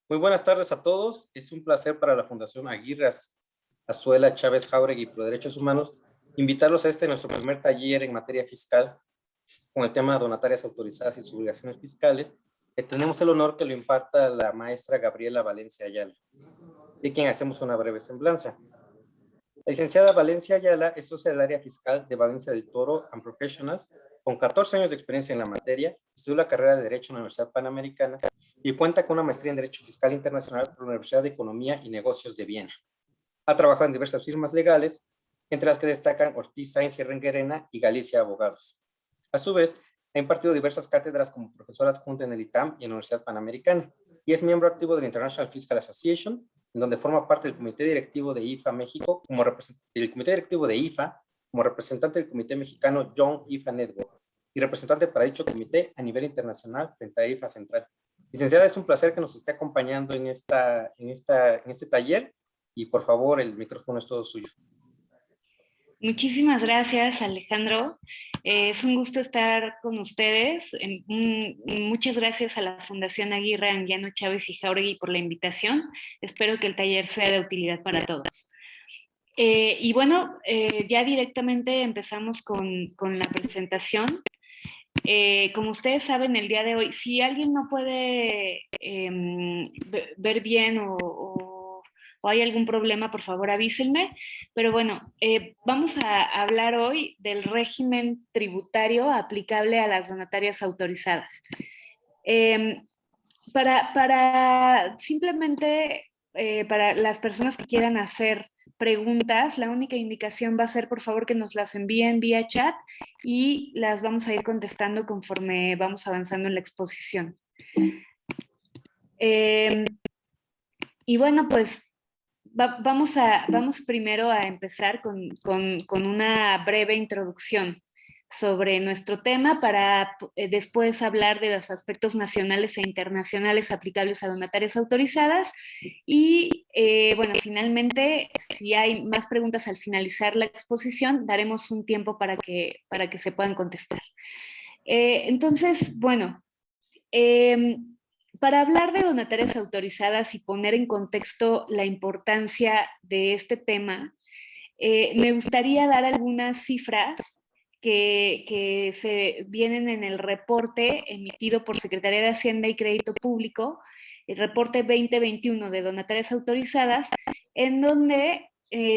Muy buenas tardes a todos. Es un placer para la Fundación Aguirre Azuela Chávez Jáuregui Pro Derechos Humanos invitarlos a nuestro primer taller en materia fiscal con el tema donatarias autorizadas y sus obligaciones fiscales. Tenemos el honor que lo imparta la maestra Gabriela Valencia Ayala, de quien hacemos una breve semblanza. La licenciada Valencia Ayala es socia del área fiscal de Valencia del Toro and Professionals, con 14 años de experiencia en la materia. Estudió la carrera de Derecho en la Universidad Panamericana y cuenta con una maestría en Derecho Fiscal Internacional por la Universidad de Economía y Negocios de Viena. Ha trabajado en diversas firmas legales, entre las que destacan Ortiz Sainz y Renguerena y Galicia Abogados. A su vez, ha impartido diversas cátedras como profesora adjunta en el ITAM y en la Universidad Panamericana, y es miembro activo de la International Fiscal Association, en donde forma parte del Comité Directivo de IFA México, como representante del Comité Mexicano Young IFA Network, y representante para dicho comité a nivel internacional frente a IFA Central. Licenciada, es un placer que nos esté acompañando en este taller, y por favor, el micrófono es todo suyo. Muchísimas gracias, Alejandro. Es un gusto estar con ustedes. Muchas gracias a la Fundación Aguirre Anguiano Chávez y Jáuregui por la invitación. Espero que el taller sea de utilidad para todos. Y bueno, ya directamente empezamos con la presentación. Como ustedes saben, el día de hoy, si alguien no puede ver bien o hay algún problema, por favor avísenme. Pero bueno, vamos a hablar hoy del régimen tributario aplicable a las donatarias autorizadas. Simplemente para las personas que quieran hacer preguntas, la única indicación va a ser, por favor, que nos las envíen vía chat y las vamos a ir contestando conforme vamos avanzando en la exposición. Y bueno, pues vamos primero a empezar con una breve introducción sobre nuestro tema para después hablar de los aspectos nacionales e internacionales aplicables a donatarias autorizadas y bueno, finalmente, si hay más preguntas al finalizar la exposición, daremos un tiempo para que se puedan contestar. Entonces, bueno, para hablar de donatarias autorizadas y poner en contexto la importancia de este tema, me gustaría dar algunas cifras que se vienen en el reporte emitido por Secretaría de Hacienda y Crédito Público, el reporte 2021 de donatarias autorizadas, en donde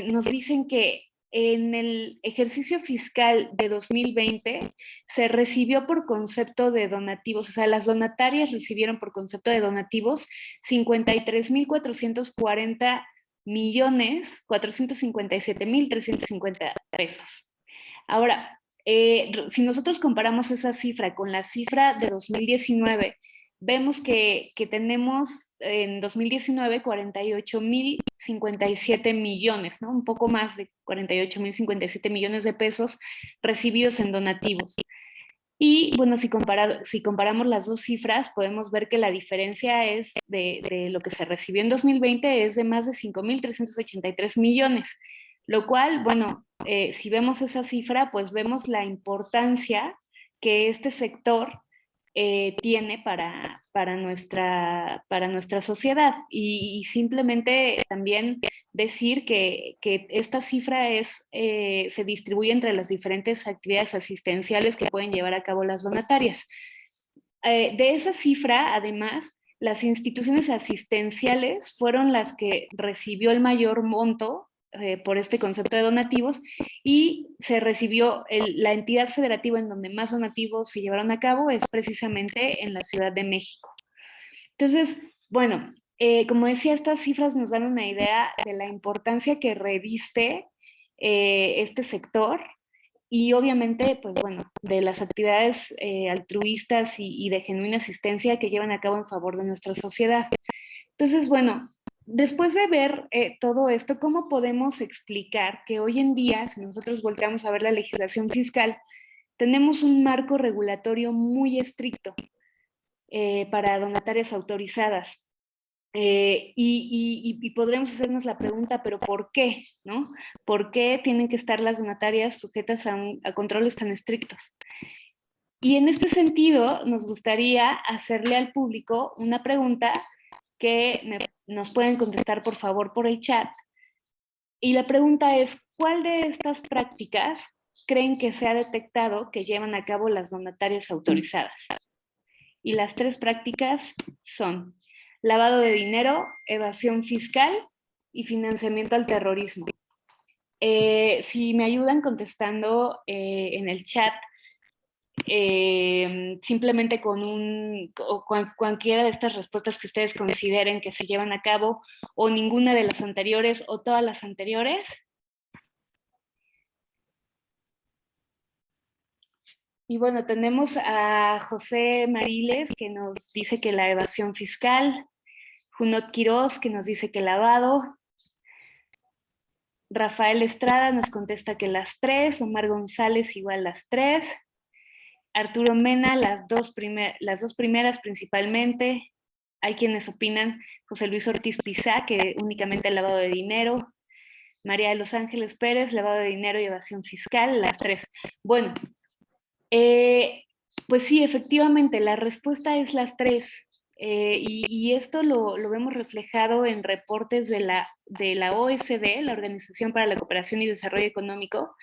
nos dicen que en el ejercicio fiscal de 2020 se recibió por concepto de donativos, o sea, las donatarias recibieron por concepto de donativos 53,457,350 pesos. Ahora, si nosotros comparamos esa cifra con la cifra de 2019, vemos que tenemos en 2019 48,057 millones, ¿no? Un poco más de 48,057 millones de pesos recibidos en donativos. Y bueno, si comparamos las dos cifras, podemos ver que la diferencia es de lo que se recibió en 2020 es de más de 5,383 millones, lo cual, bueno, si vemos esa cifra, pues vemos la importancia que este sector tiene para nuestra sociedad. Y simplemente también decir que esta cifra se distribuye entre las diferentes actividades asistenciales que pueden llevar a cabo las donatarias. De esa cifra, además, las instituciones asistenciales fueron las que recibió el mayor monto por este concepto de donativos, y se recibió la entidad federativa en donde más donativos se llevaron a cabo es precisamente en la Ciudad de México. Entonces, bueno, como decía, estas cifras nos dan una idea de la importancia que reviste este sector y obviamente, pues bueno, de las actividades altruistas y de genuina asistencia que llevan a cabo en favor de nuestra sociedad. Entonces, bueno, después de ver todo esto, ¿cómo podemos explicar que hoy en día, si nosotros volteamos a ver la legislación fiscal, tenemos un marco regulatorio muy estricto para donatarias autorizadas? Y podremos hacernos la pregunta, ¿pero por qué? ¿No? ¿Por qué tienen que estar las donatarias sujetas a controles tan estrictos? Y en este sentido, nos gustaría hacerle al público una pregunta que nos pueden contestar, por favor, por el chat. Y la pregunta es, ¿cuál de estas prácticas creen que se ha detectado que llevan a cabo las donatarias autorizadas? Y las 3 prácticas son lavado de dinero, evasión fiscal y financiamiento al terrorismo. Si me ayudan contestando en el chat, simplemente cualquiera de estas respuestas que ustedes consideren que se llevan a cabo, o ninguna de las anteriores, o todas las anteriores. Y bueno, tenemos a José Mariles, que nos dice que la evasión fiscal, Junot Quiroz, que nos dice que lavado, Rafael Estrada nos contesta que las 3, Omar González igual las 3, Arturo Mena las dos primeras principalmente, hay quienes opinan, José Luis Ortiz Pizá, que únicamente el lavado de dinero, María de los Ángeles Pérez, lavado de dinero y evasión fiscal, las 3. Bueno, pues sí, efectivamente, la respuesta es las 3. Y esto lo vemos reflejado en reportes de la OSD, la Organización para la Cooperación y Desarrollo Económico,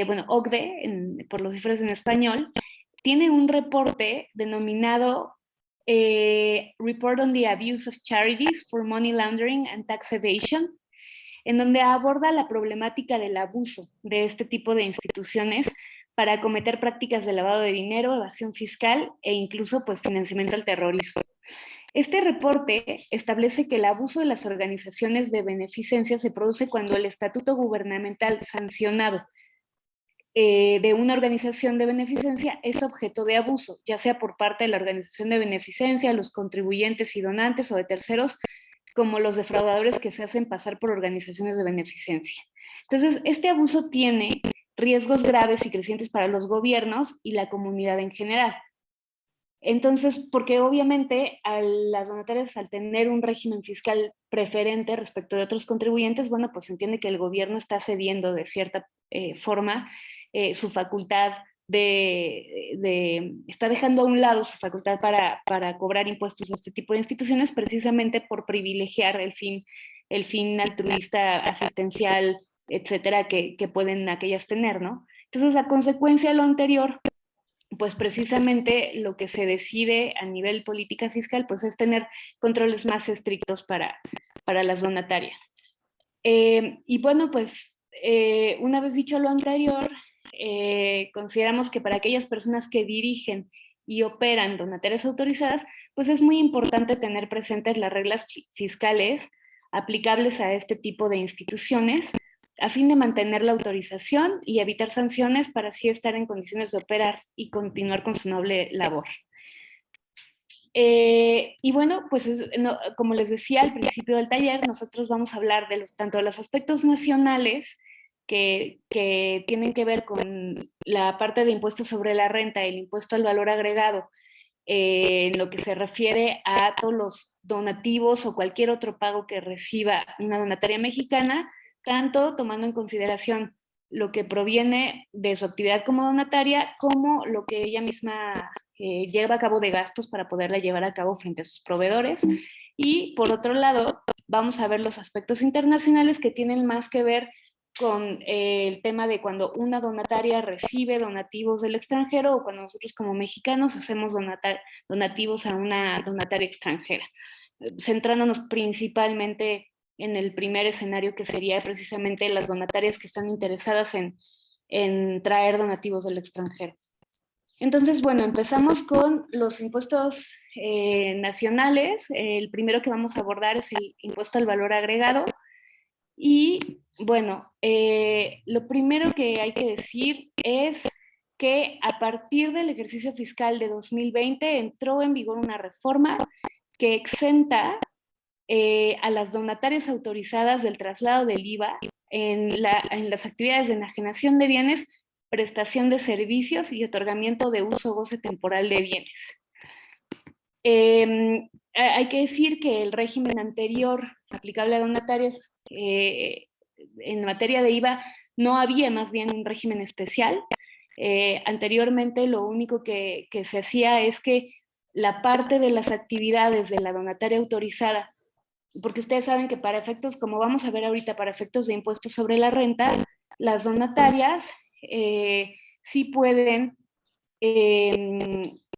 bueno, OCDE, por los cifras en español, tiene un reporte denominado Report on the Abuse of Charities for Money Laundering and Tax Evasion, en donde aborda la problemática del abuso de este tipo de instituciones para cometer prácticas de lavado de dinero, evasión fiscal e incluso pues financiamiento al terrorismo. Este reporte establece que el abuso de las organizaciones de beneficencia se produce cuando el estatuto gubernamental sancionado de una organización de beneficencia es objeto de abuso, ya sea por parte de la organización de beneficencia, los contribuyentes y donantes o de terceros, como los defraudadores que se hacen pasar por organizaciones de beneficencia. Entonces, este abuso tiene riesgos graves y crecientes para los gobiernos y la comunidad en general. Entonces, porque obviamente a las donatarias, al tener un régimen fiscal preferente respecto de otros contribuyentes, bueno, pues se entiende que el gobierno está cediendo de cierta forma su facultad está dejando a un lado su facultad para cobrar impuestos a este tipo de instituciones, precisamente por privilegiar el fin altruista, asistencial, etcétera, que pueden aquellas tener, ¿no? Entonces, a consecuencia de lo anterior, pues precisamente lo que se decide a nivel política fiscal, pues es tener controles más estrictos para las donatarias. Y bueno, pues una vez dicho lo anterior, consideramos que para aquellas personas que dirigen y operan donatarias autorizadas, pues es muy importante tener presentes las reglas fiscales aplicables a este tipo de instituciones, a fin de mantener la autorización y evitar sanciones para así estar en condiciones de operar y continuar con su noble labor. Y bueno, pues como les decía al principio del taller, nosotros vamos a hablar de tanto de los aspectos nacionales que tienen que ver con la parte de impuestos sobre la renta y el impuesto al valor agregado, en lo que se refiere a todos los donativos o cualquier otro pago que reciba una donataria mexicana, tanto tomando en consideración lo que proviene de su actividad como donataria, como lo que ella misma lleva a cabo de gastos para poderla llevar a cabo frente a sus proveedores. Y por otro lado, vamos a ver los aspectos internacionales que tienen más que ver con el tema de cuando una donataria recibe donativos del extranjero o cuando nosotros como mexicanos hacemos donativos a una donataria extranjera, centrándonos principalmente en el primer escenario, que sería precisamente las donatarias que están interesadas en traer donativos del extranjero. Entonces, bueno, empezamos con los impuestos nacionales. El primero que vamos a abordar es el impuesto al valor agregado. Y bueno, lo primero que hay que decir es que a partir del ejercicio fiscal de 2020 entró en vigor una reforma que exenta a las donatarias autorizadas del traslado del IVA en las actividades de enajenación de bienes, prestación de servicios y otorgamiento de uso o goce temporal de bienes. Hay que decir que el régimen anterior aplicable a donatarios en materia de IVA no había más bien un régimen especial. Anteriormente lo único que se hacía es que la parte de las actividades de la donataria autorizada, porque ustedes saben que para efectos, como vamos a ver ahorita, para efectos de impuestos sobre la renta, las donatarias sí pueden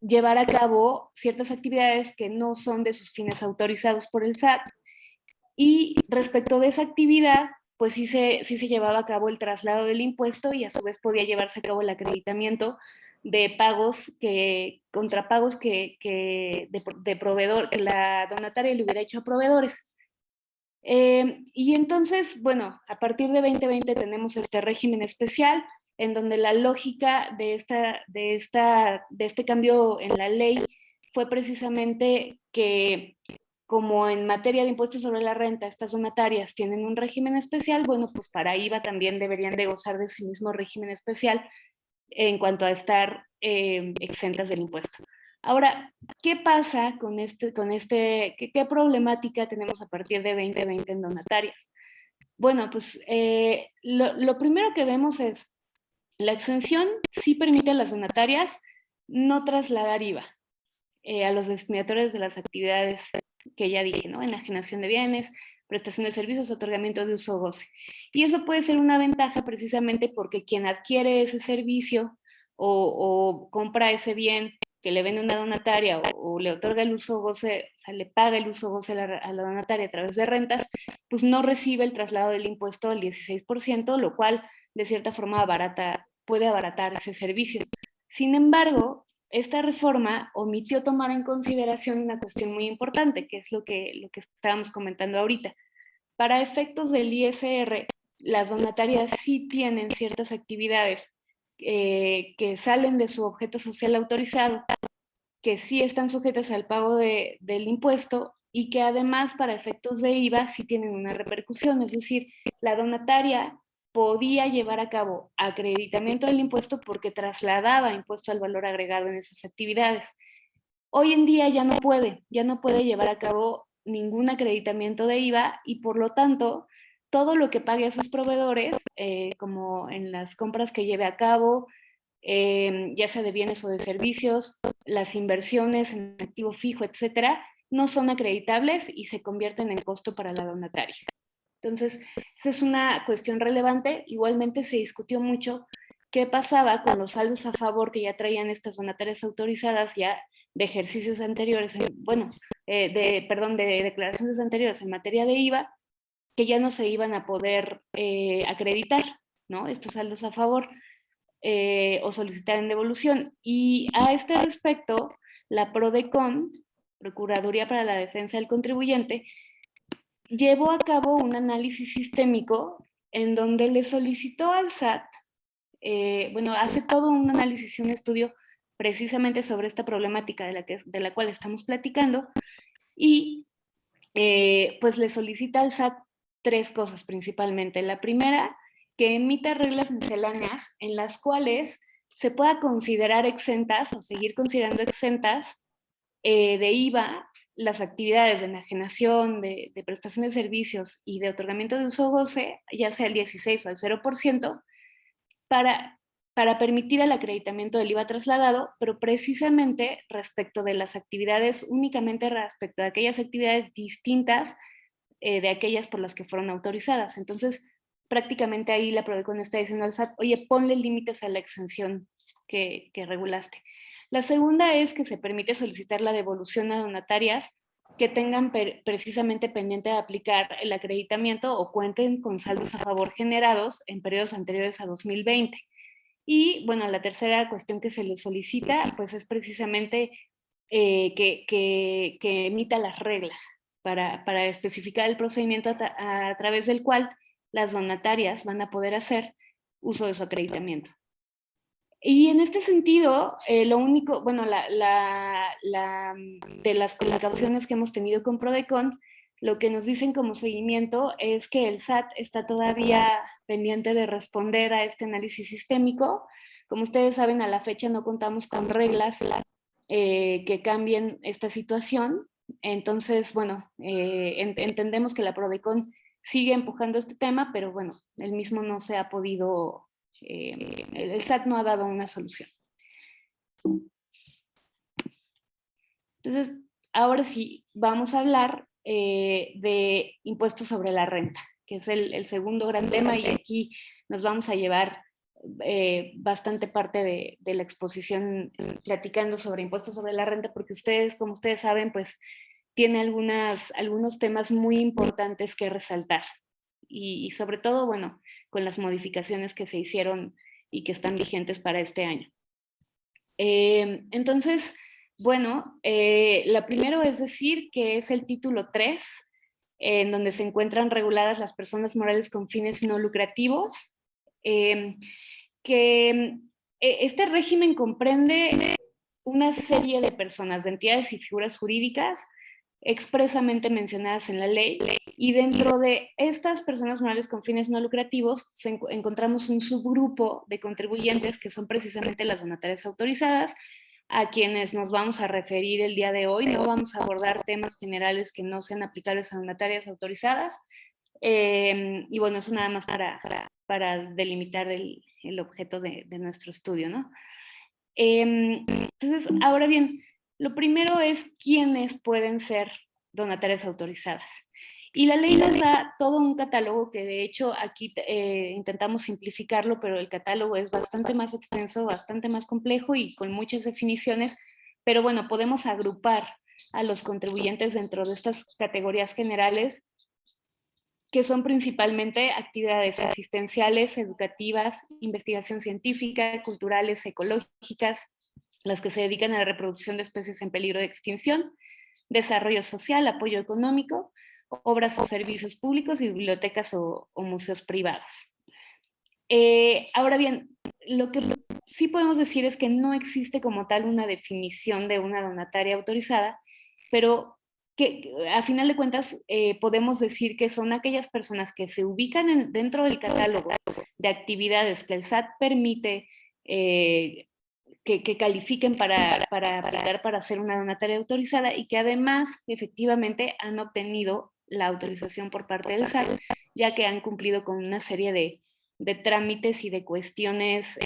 llevar a cabo ciertas actividades que no son de sus fines autorizados por el SAT. Y respecto de esa actividad, pues sí se llevaba a cabo el traslado del impuesto y a su vez podía llevarse a cabo el acreditamiento de pagos contrapagos de proveedor, la donataria le hubiera hecho a proveedores. Y entonces, bueno, a partir de 2020 tenemos este régimen especial en donde la lógica de este cambio en la ley fue precisamente que, como en materia de impuestos sobre la renta, estas donatarias tienen un régimen especial, bueno, pues para IVA también deberían de gozar de ese mismo régimen especial en cuanto a estar exentas del impuesto. Ahora, ¿qué pasa qué problemática tenemos a partir de 2020 en donatarias? Bueno, pues lo primero que vemos es, la exención sí permite a las donatarias no trasladar IVA a los destinatarios de las actividades que ya dije, ¿no? Enajenación de bienes, prestación de servicios, otorgamiento de uso o goce. Y eso puede ser una ventaja precisamente porque quien adquiere ese servicio o compra ese bien que le vende una donataria o le otorga el uso o goce, o sea, le paga el uso o goce a la donataria a través de rentas, pues no recibe el traslado del impuesto al 16%, lo cual de cierta forma puede abaratar ese servicio. Sin embargo, esta reforma omitió tomar en consideración una cuestión muy importante, que es lo que estábamos comentando ahorita. Para efectos del ISR, las donatarias sí tienen ciertas actividades que salen de su objeto social autorizado, que sí están sujetas al pago del impuesto y que además para efectos de IVA sí tienen una repercusión, es decir, la donataria podía llevar a cabo acreditamiento del impuesto porque trasladaba impuesto al valor agregado en esas actividades. Hoy en día ya no puede llevar a cabo ningún acreditamiento de IVA y por lo tanto todo lo que pague a sus proveedores, como en las compras que lleve a cabo, ya sea de bienes o de servicios, las inversiones en activo fijo, etcétera, no son acreditables y se convierten en costo para la donataria. Entonces, esa es una cuestión relevante. Igualmente se discutió mucho qué pasaba con los saldos a favor que ya traían estas donatarias autorizadas ya de ejercicios anteriores, de declaraciones anteriores en materia de IVA, que ya no se iban a poder acreditar, ¿no? Estos saldos a favor o solicitar en devolución. Y a este respecto, la PRODECON, Procuraduría para la Defensa del Contribuyente, llevó a cabo un análisis sistémico en donde le solicitó al SAT, hace todo un análisis y un estudio precisamente sobre esta problemática de la cual estamos platicando, y pues le solicita al SAT tres cosas principalmente. La primera, que emita reglas misceláneas en las cuales se pueda considerar exentas o seguir considerando exentas de IVA las actividades de enajenación, de prestación de servicios y de otorgamiento de uso o goce, ya sea el 16 o el 0%, para permitir el acreditamiento del IVA trasladado, pero precisamente respecto de las actividades, únicamente respecto de aquellas actividades distintas de aquellas por las que fueron autorizadas. Entonces, prácticamente ahí la PRODECON está diciendo al SAT, oye, ponle límites a la exención que regulaste. La segunda es que se permite solicitar la devolución a donatarias que tengan precisamente pendiente de aplicar el acreditamiento o cuenten con saldos a favor generados en periodos anteriores a 2020. Y bueno, la tercera cuestión que se le solicita pues es precisamente que emita las reglas para especificar el procedimiento a través del cual las donatarias van a poder hacer uso de su acreditamiento. Y en este sentido, lo único, bueno, de las colaboraciones que hemos tenido con PRODECON, lo que nos dicen como seguimiento es que el SAT está todavía pendiente de responder a este análisis sistémico. Como ustedes saben, a la fecha no contamos con reglas que cambien esta situación. Entonces, bueno, entendemos que la Prodecon sigue empujando este tema, pero bueno, el mismo no se ha podido, el SAT no ha dado una solución. Entonces, ahora sí, vamos a hablar de impuestos sobre la renta, que es el segundo gran tema, y aquí nos vamos a llevar bastante parte de la exposición platicando sobre impuestos sobre la renta, porque ustedes, como ustedes saben, pues tiene algunos temas muy importantes que resaltar. Y sobre todo, bueno, con las modificaciones que se hicieron y que están vigentes para este año. Entonces, bueno, la primero es decir que es el título 3, en donde se encuentran reguladas las personas morales con fines no lucrativos, que este régimen comprende una serie de personas, de entidades y figuras jurídicas expresamente mencionadas en la ley, y dentro de estas personas morales con fines no lucrativos encontramos un subgrupo de contribuyentes que son precisamente las donatarias autorizadas, a quienes nos vamos a referir el día de hoy. No vamos a abordar temas generales que no sean aplicables a donatarias autorizadas, y bueno, eso nada más para delimitar el objeto de nuestro estudio, ¿no? Entonces, ahora bien, lo primero es quiénes pueden ser donatarias autorizadas. Y la ley nos da todo un catálogo que, de hecho, aquí intentamos simplificarlo, pero el catálogo es bastante más extenso, bastante más complejo y con muchas definiciones, pero bueno, podemos agrupar a los contribuyentes dentro de estas categorías generales, que son principalmente actividades asistenciales, educativas, investigación científica, culturales, ecológicas, las que se dedican a la reproducción de especies en peligro de extinción, desarrollo social, apoyo económico, obras o servicios públicos y bibliotecas o museos privados. Ahora bien, lo que sí podemos decir es que no existe como tal una definición de una donataria autorizada, pero que a final de cuentas podemos decir que son aquellas personas que se ubican dentro del catálogo de actividades que el SAT permite que califiquen para aplicar para ser una donataria autorizada, y que además efectivamente han obtenido la autorización por parte del SAT, ya que han cumplido con una serie de trámites y de cuestiones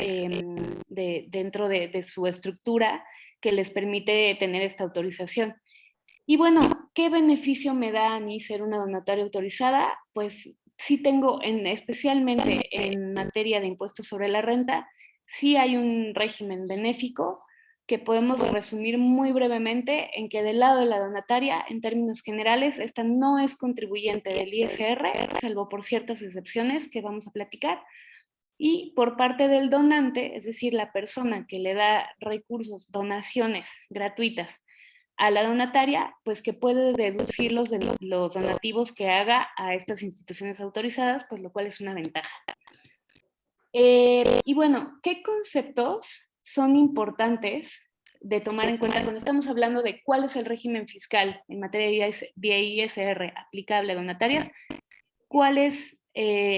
dentro de su estructura que les permite tener esta autorización. Y bueno, ¿qué beneficio me da a mí ser una donataria autorizada? Pues sí tengo, especialmente en materia de impuestos sobre la renta, sí hay un régimen benéfico que podemos resumir muy brevemente en que del lado de la donataria, en términos generales, esta no es contribuyente del ISR, salvo por ciertas excepciones que vamos a platicar. Y por parte del donante, es decir, la persona que le da recursos, donaciones gratuitas a la donataria, pues que puede deducir los donativos que haga a estas instituciones autorizadas, pues lo cual es una ventaja. Y bueno, ¿qué conceptos son importantes de tomar en cuenta cuando estamos hablando de cuál es el régimen fiscal en materia de ISR aplicable a donatarias? ¿Cuáles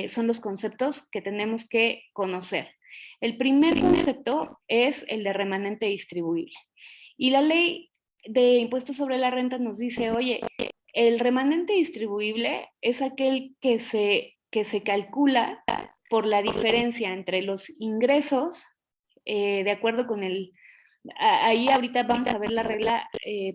son los conceptos que tenemos que conocer? El primer concepto es el de remanente distribuible. Y la ley de impuestos sobre la renta nos dice, oye, el remanente distribuible es aquel que se calcula por la diferencia entre los ingresos, de acuerdo con ahí ahorita vamos a ver la regla,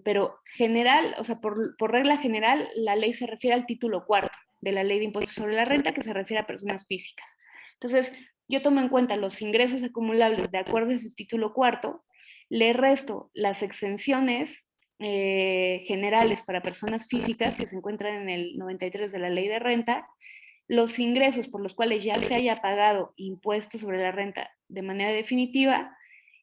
pero general, o sea, por regla general, la ley se refiere al título cuarto de la ley de impuestos sobre la renta, que se refiere a personas físicas. Entonces, yo tomo en cuenta los ingresos acumulables de acuerdo a ese título cuarto, le resto las exenciones generales para personas físicas que se encuentran en el 93 de la ley de renta, los ingresos por los cuales ya se haya pagado impuestos sobre la renta de manera definitiva,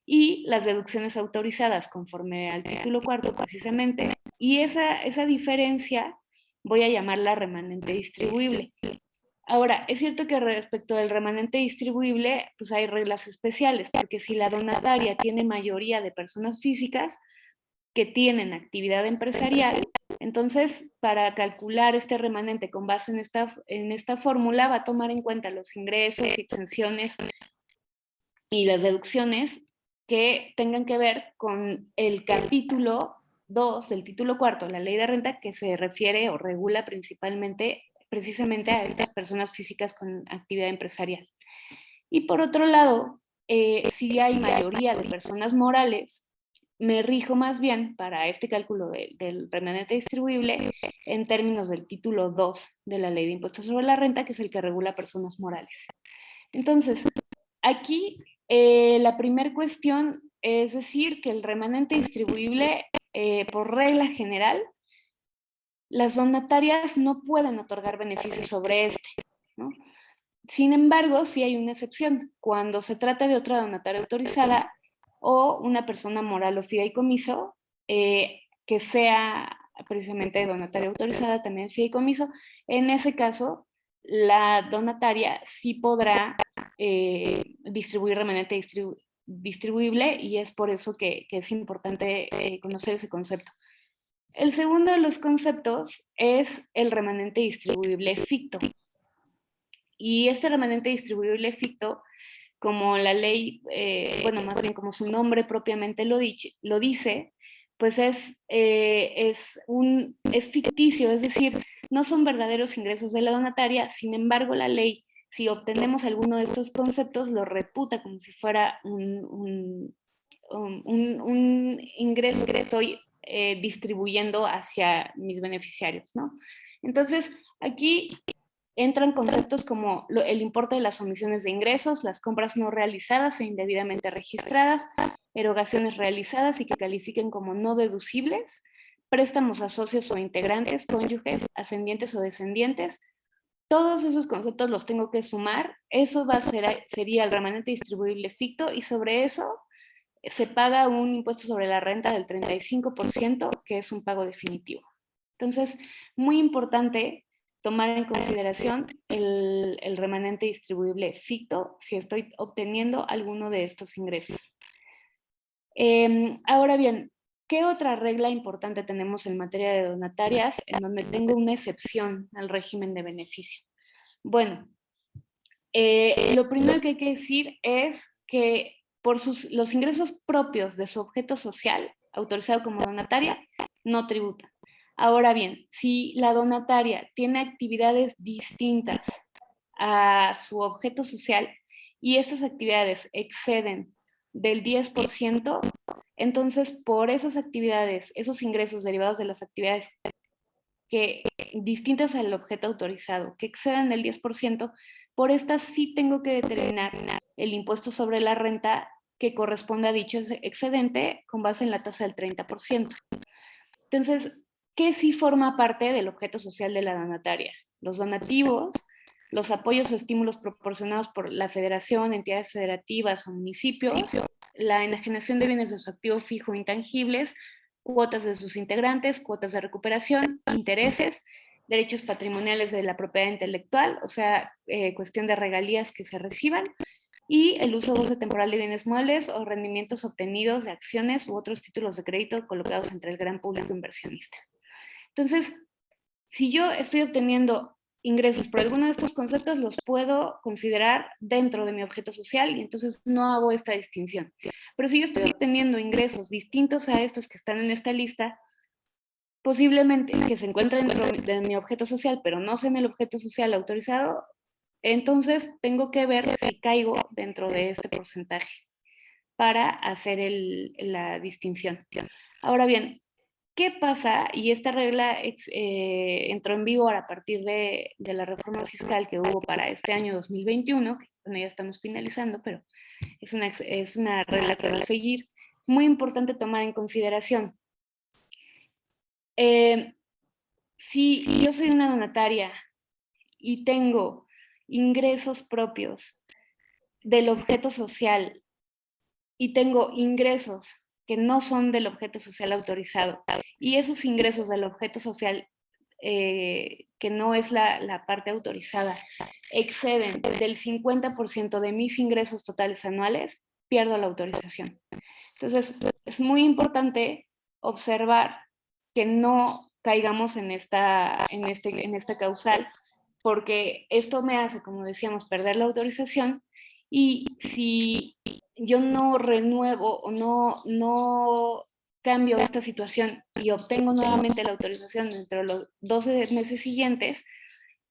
y las deducciones autorizadas conforme al título cuarto precisamente, y esa diferencia voy a llamarla remanente distribuible. Ahora, es cierto que respecto del remanente distribuible, pues hay reglas especiales, porque si la donataria tiene mayoría de personas físicas que tienen actividad empresarial, entonces para calcular este remanente con base en esta fórmula va a tomar en cuenta los ingresos y exenciones y las deducciones que tengan que ver con el capítulo 2 del título cuarto, la ley de renta, que se refiere o regula precisamente a estas personas físicas con actividad empresarial. Y por otro lado, si hay mayoría de personas morales, me rijo más bien para este cálculo del remanente distribuible en términos del título 2 de la ley de impuestos sobre la renta, que es el que regula personas morales. Entonces, aquí la primera cuestión es decir que el remanente distribuible, por regla general, las donatarias no pueden otorgar beneficios sobre este, ¿no? Sin embargo, sí hay una excepción. Cuando se trata de otra donataria autorizada o una persona moral o fideicomiso, que sea precisamente donataria autorizada, también fideicomiso, en ese caso, la donataria sí podrá distribuir remanente distribuible, y es por eso que es importante conocer ese concepto. El segundo de los conceptos es el remanente distribuible ficto. Y este remanente distribuible ficto, como la ley, bueno, más bien como su nombre propiamente lo dice, pues es ficticio, es decir, no son verdaderos ingresos de la donataria. Sin embargo, la ley, si obtenemos alguno de estos conceptos, lo reputa como si fuera un ingreso que estoy distribuyendo hacia mis beneficiarios, ¿no? Entonces, aquí entran conceptos como el importe de las omisiones de ingresos, las compras no realizadas e indebidamente registradas, erogaciones realizadas y que califiquen como no deducibles, préstamos a socios o integrantes, cónyuges, ascendientes o descendientes. Todos esos conceptos los tengo que sumar. Eso sería el remanente distribuible ficto, y sobre eso se paga un impuesto sobre la renta del 35%, que es un pago definitivo. Entonces, muy importante tomar en consideración el remanente distribuible ficto si estoy obteniendo alguno de estos ingresos. Ahora bien, ¿qué otra regla importante tenemos en materia de donatarias en donde tengo una excepción al régimen de beneficio? Bueno, lo primero que hay que decir es que por los ingresos propios de su objeto social, autorizado como donataria, no tributa. Ahora bien, si la donataria tiene actividades distintas a su objeto social y estas actividades exceden del 10%, entonces por esas actividades, esos ingresos derivados de las actividades distintas al objeto autorizado, que exceden el 10%, por estas sí tengo que determinar el impuesto sobre la renta que corresponde a dicho excedente con base en la tasa del 30%. Entonces, ¿qué sí forma parte del objeto social de la donataria? Los donativos, los apoyos o estímulos proporcionados por la federación, entidades federativas o municipios, la enajenación de bienes de su activo fijo e intangibles, cuotas de sus integrantes, cuotas de recuperación, intereses, derechos patrimoniales de la propiedad intelectual, o sea, cuestión de regalías que se reciban, y el uso o goce temporal de bienes muebles o rendimientos obtenidos de acciones u otros títulos de crédito colocados entre el gran público inversionista. Entonces, si yo estoy obteniendo ingresos por alguno de estos conceptos, los puedo considerar dentro de mi objeto social y entonces no hago esta distinción. Pero si yo estoy obteniendo ingresos distintos a estos que están en esta lista, posiblemente que se encuentren dentro de mi objeto social, pero no sea en el objeto social autorizado, entonces tengo que ver si caigo dentro de este porcentaje para hacer la distinción. Ahora bien, ¿qué pasa? Y esta regla entró en vigor a partir de la reforma fiscal que hubo para este año 2021, que bueno, ya estamos finalizando, pero es una regla que va a seguir. Muy importante tomar en consideración. Si yo soy una donataria y tengo ingresos propios del objeto social y tengo ingresos que no son del objeto social autorizado, y esos ingresos del objeto social que no es la parte autorizada exceden del 50% de mis ingresos totales anuales, pierdo la autorización. Entonces, es muy importante observar que no caigamos en esta causal, porque esto me hace, como decíamos, perder la autorización Y si yo no renuevo o no cambio esta situación y obtengo nuevamente la autorización dentro de los 12 meses siguientes,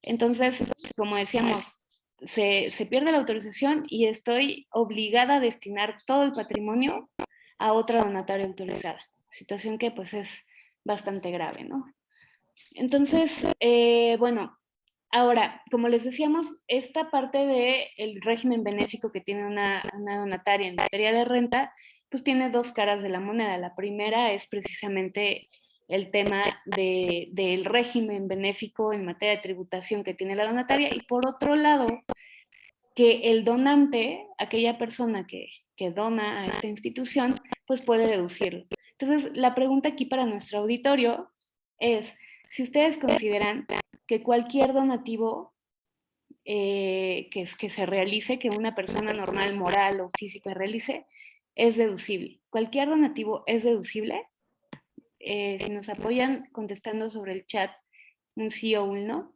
entonces, como decíamos, se pierde la autorización y estoy obligada a destinar todo el patrimonio a otra donataria autorizada. Situación que pues es bastante grave, ¿no? Entonces, bueno, ahora, como les decíamos, esta parte del régimen benéfico que tiene una donataria en materia de renta, pues tiene dos caras de la moneda. La primera es precisamente el tema del régimen benéfico en materia de tributación que tiene la donataria, y por otro lado, que el donante, aquella persona que dona a esta institución, pues puede deducirlo. Entonces, la pregunta aquí para nuestro auditorio es si ustedes consideran que cualquier donativo que se realice, que una persona normal, moral o física realice, es deducible. ¿Cualquier donativo es deducible? Si nos apoyan contestando sobre el chat un sí o un no.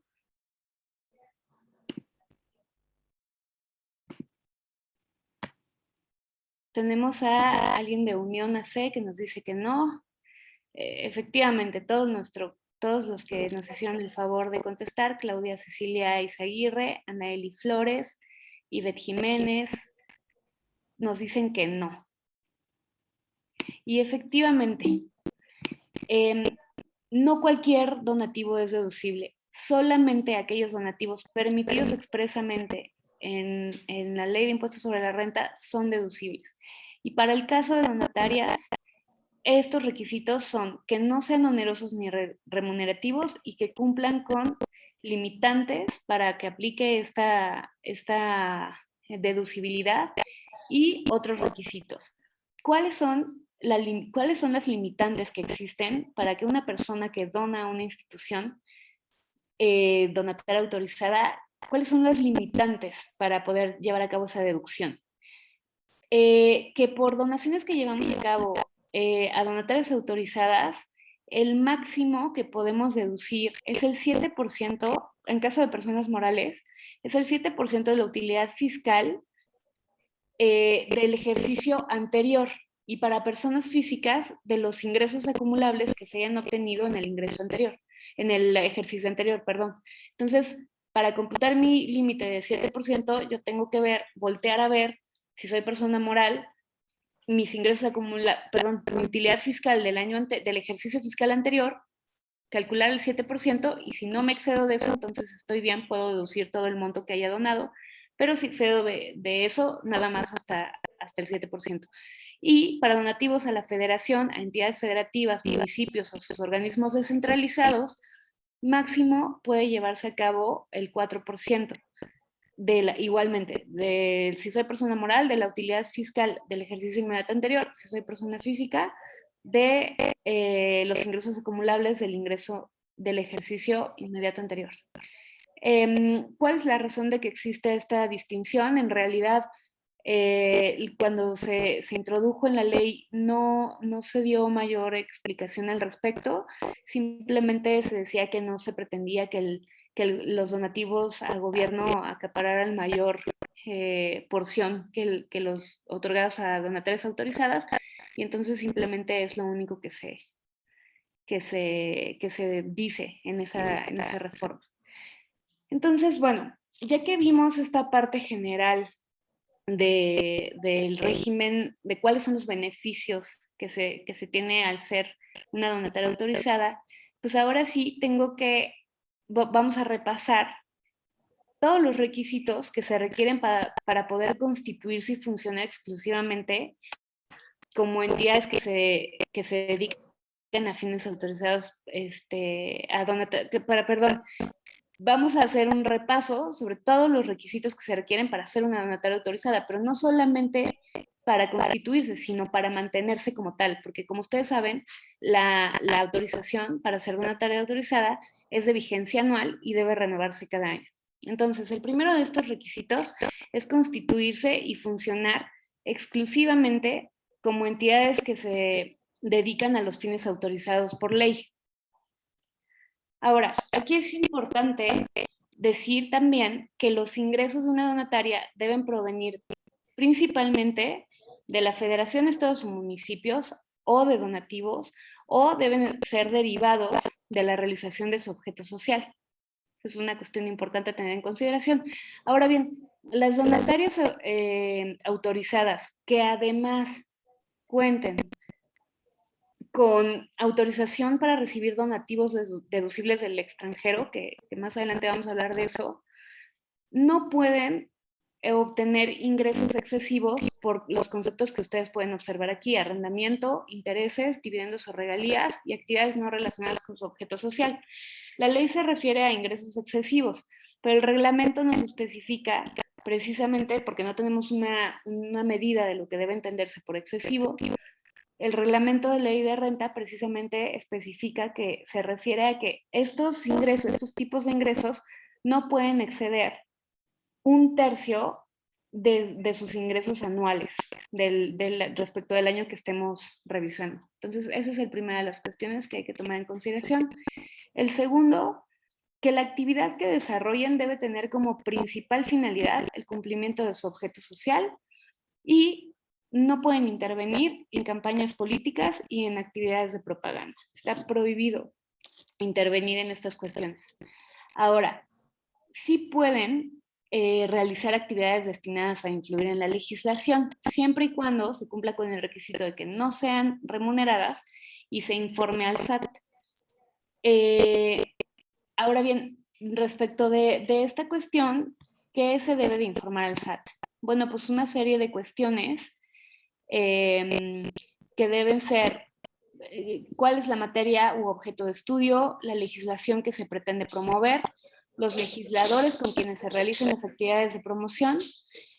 Tenemos a alguien de Unión AC que nos dice que no. Efectivamente, todos los que nos hicieron el favor de contestar, Claudia Cecilia Izaguirre, Anaeli Flores, Ivette Jiménez, nos dicen que no. Y efectivamente, no cualquier donativo es deducible, solamente aquellos donativos permitidos expresamente en la Ley de Impuestos sobre la Renta son deducibles. Y para el caso de donatarias, estos requisitos son que no sean onerosos ni remunerativos y que cumplan con limitantes para que aplique esta deducibilidad y otros requisitos. ¿Cuáles son las limitantes que existen para que una persona que dona a una institución donataria autorizada, cuáles son las limitantes para poder llevar a cabo esa deducción? Que por donaciones que llevamos a cabo a donatarias autorizadas, el máximo que podemos deducir es el 7%, en caso de personas morales, es el 7% de la utilidad fiscal del ejercicio anterior, y para personas físicas de los ingresos acumulables que se hayan obtenido en el ingreso anterior, en el ejercicio anterior, perdón. Entonces, para computar mi límite de 7%, yo tengo que voltear a ver, si soy persona moral, mis ingresos acumulados, perdón, mi utilidad fiscal del ejercicio fiscal anterior, calcular el 7%, y si no me excedo de eso, entonces estoy bien, puedo deducir todo el monto que haya donado, pero si excedo de eso, nada más hasta el 7%. Y para donativos a la federación, a entidades federativas, municipios o sus organismos descentralizados, máximo puede llevarse a cabo el 4%. Igualmente, si soy persona moral, de la utilidad fiscal del ejercicio inmediato anterior; si soy persona física, de los ingresos acumulables del ingreso del ejercicio inmediato anterior. ¿Cuál es la razón de que existe esta distinción? En realidad, cuando se introdujo en la ley no se dio mayor explicación al respecto, simplemente se decía que no se pretendía que los donativos al gobierno acapararan mayor porción que los otorgados a donatarias autorizadas, y entonces simplemente es lo único que se dice en esa reforma. Entonces, bueno, ya que vimos esta parte general del régimen, de cuáles son los beneficios que se tiene al ser una donataria autorizada, pues ahora sí vamos a repasar todos los requisitos que se requieren para poder constituirse y funcionar exclusivamente como entidades que se dedican a fines autorizados, vamos a hacer un repaso sobre todos los requisitos que se requieren para ser una donataria autorizada, pero no solamente para constituirse, sino para mantenerse como tal, porque como ustedes saben, la autorización para ser donataria autorizada es de vigencia anual y debe renovarse cada año. Entonces, el primero de estos requisitos es constituirse y funcionar exclusivamente como entidades que se dedican a los fines autorizados por ley. Ahora, aquí es importante decir también que los ingresos de una donataria deben provenir principalmente de la Federación de Estados y Municipios o de donativos, o deben ser derivados de la realización de su objeto social. Es una cuestión importante a tener en consideración. Ahora bien, las donatarias autorizadas que además cuenten con autorización para recibir donativos deducibles del extranjero, que más adelante vamos a hablar de eso, no pueden obtener ingresos excesivos por los conceptos que ustedes pueden observar aquí: arrendamiento, intereses, dividendos o regalías y actividades no relacionadas con su objeto social. La ley se refiere a ingresos excesivos, pero el reglamento nos especifica, precisamente porque no tenemos una medida de lo que debe entenderse por excesivo. El reglamento de ley de renta precisamente especifica que se refiere a que estos ingresos, estos tipos de ingresos, no pueden exceder 1/3 de sus ingresos anuales respecto del año que estemos revisando. Entonces, esa es la primera de las cuestiones que hay que tomar en consideración. El segundo, que la actividad que desarrollen debe tener como principal finalidad el cumplimiento de su objeto social, y no pueden intervenir en campañas políticas y en actividades de propaganda. Está prohibido intervenir en estas cuestiones. Ahora, sí pueden realizar actividades destinadas a influir en la legislación, siempre y cuando se cumpla con el requisito de que no sean remuneradas y se informe al SAT. Ahora bien, respecto de esta cuestión, ¿qué se debe de informar al SAT? Bueno, pues una serie de cuestiones que deben ser: cuál es la materia u objeto de estudio, la legislación que se pretende promover, los legisladores con quienes se realicen las actividades de promoción,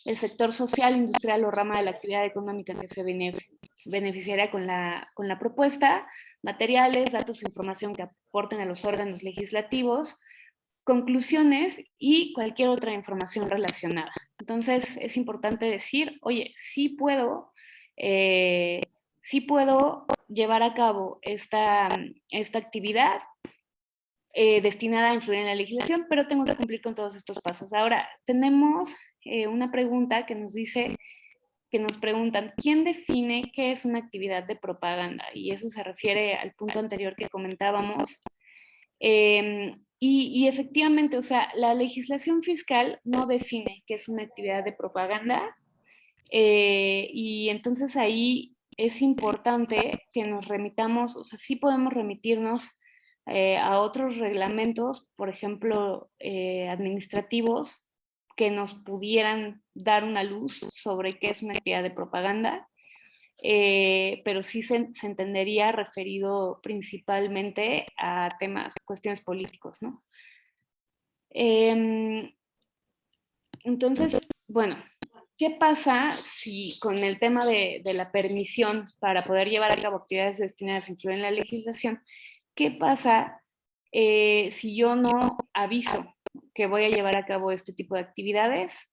el sector social, industrial o rama de la actividad económica que se beneficiará con la propuesta, materiales, datos e información que aporten a los órganos legislativos, conclusiones y cualquier otra información relacionada. Entonces, es importante decir, oye, sí puedo llevar a cabo esta actividad destinada a influir en la legislación, pero tengo que cumplir con todos estos pasos. Ahora, tenemos una pregunta que nos preguntan: ¿quién define qué es una actividad de propaganda? Y eso se refiere al punto anterior que comentábamos. Y efectivamente, o sea, la legislación fiscal no define qué es una actividad de propaganda, y entonces ahí es importante que nos remitamos, o sea, sí podemos remitirnos a otros reglamentos, por ejemplo, administrativos, que nos pudieran dar una luz sobre qué es una actividad de propaganda, pero sí se entendería referido principalmente a temas, cuestiones políticos, ¿no? Entonces, bueno, ¿qué pasa si con el tema de la permisión para poder llevar a cabo actividades destinadas a influir en la legislación? ¿Qué pasa si yo no aviso que voy a llevar a cabo este tipo de actividades?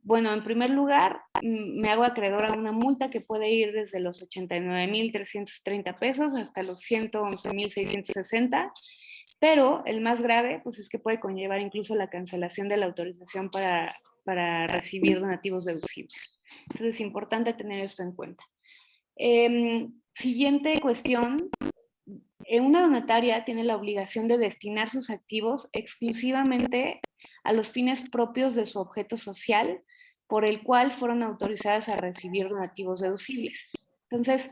Bueno, en primer lugar, me hago acreedora a una multa que puede ir desde los 89,330 pesos hasta los 111,660, pero el más grave, pues, es que puede conllevar incluso la cancelación de la autorización para recibir donativos deducibles. Entonces es importante tener esto en cuenta. Siguiente cuestión: una donataria tiene la obligación de destinar sus activos exclusivamente a los fines propios de su objeto social, por el cual fueron autorizadas a recibir donativos deducibles. Entonces,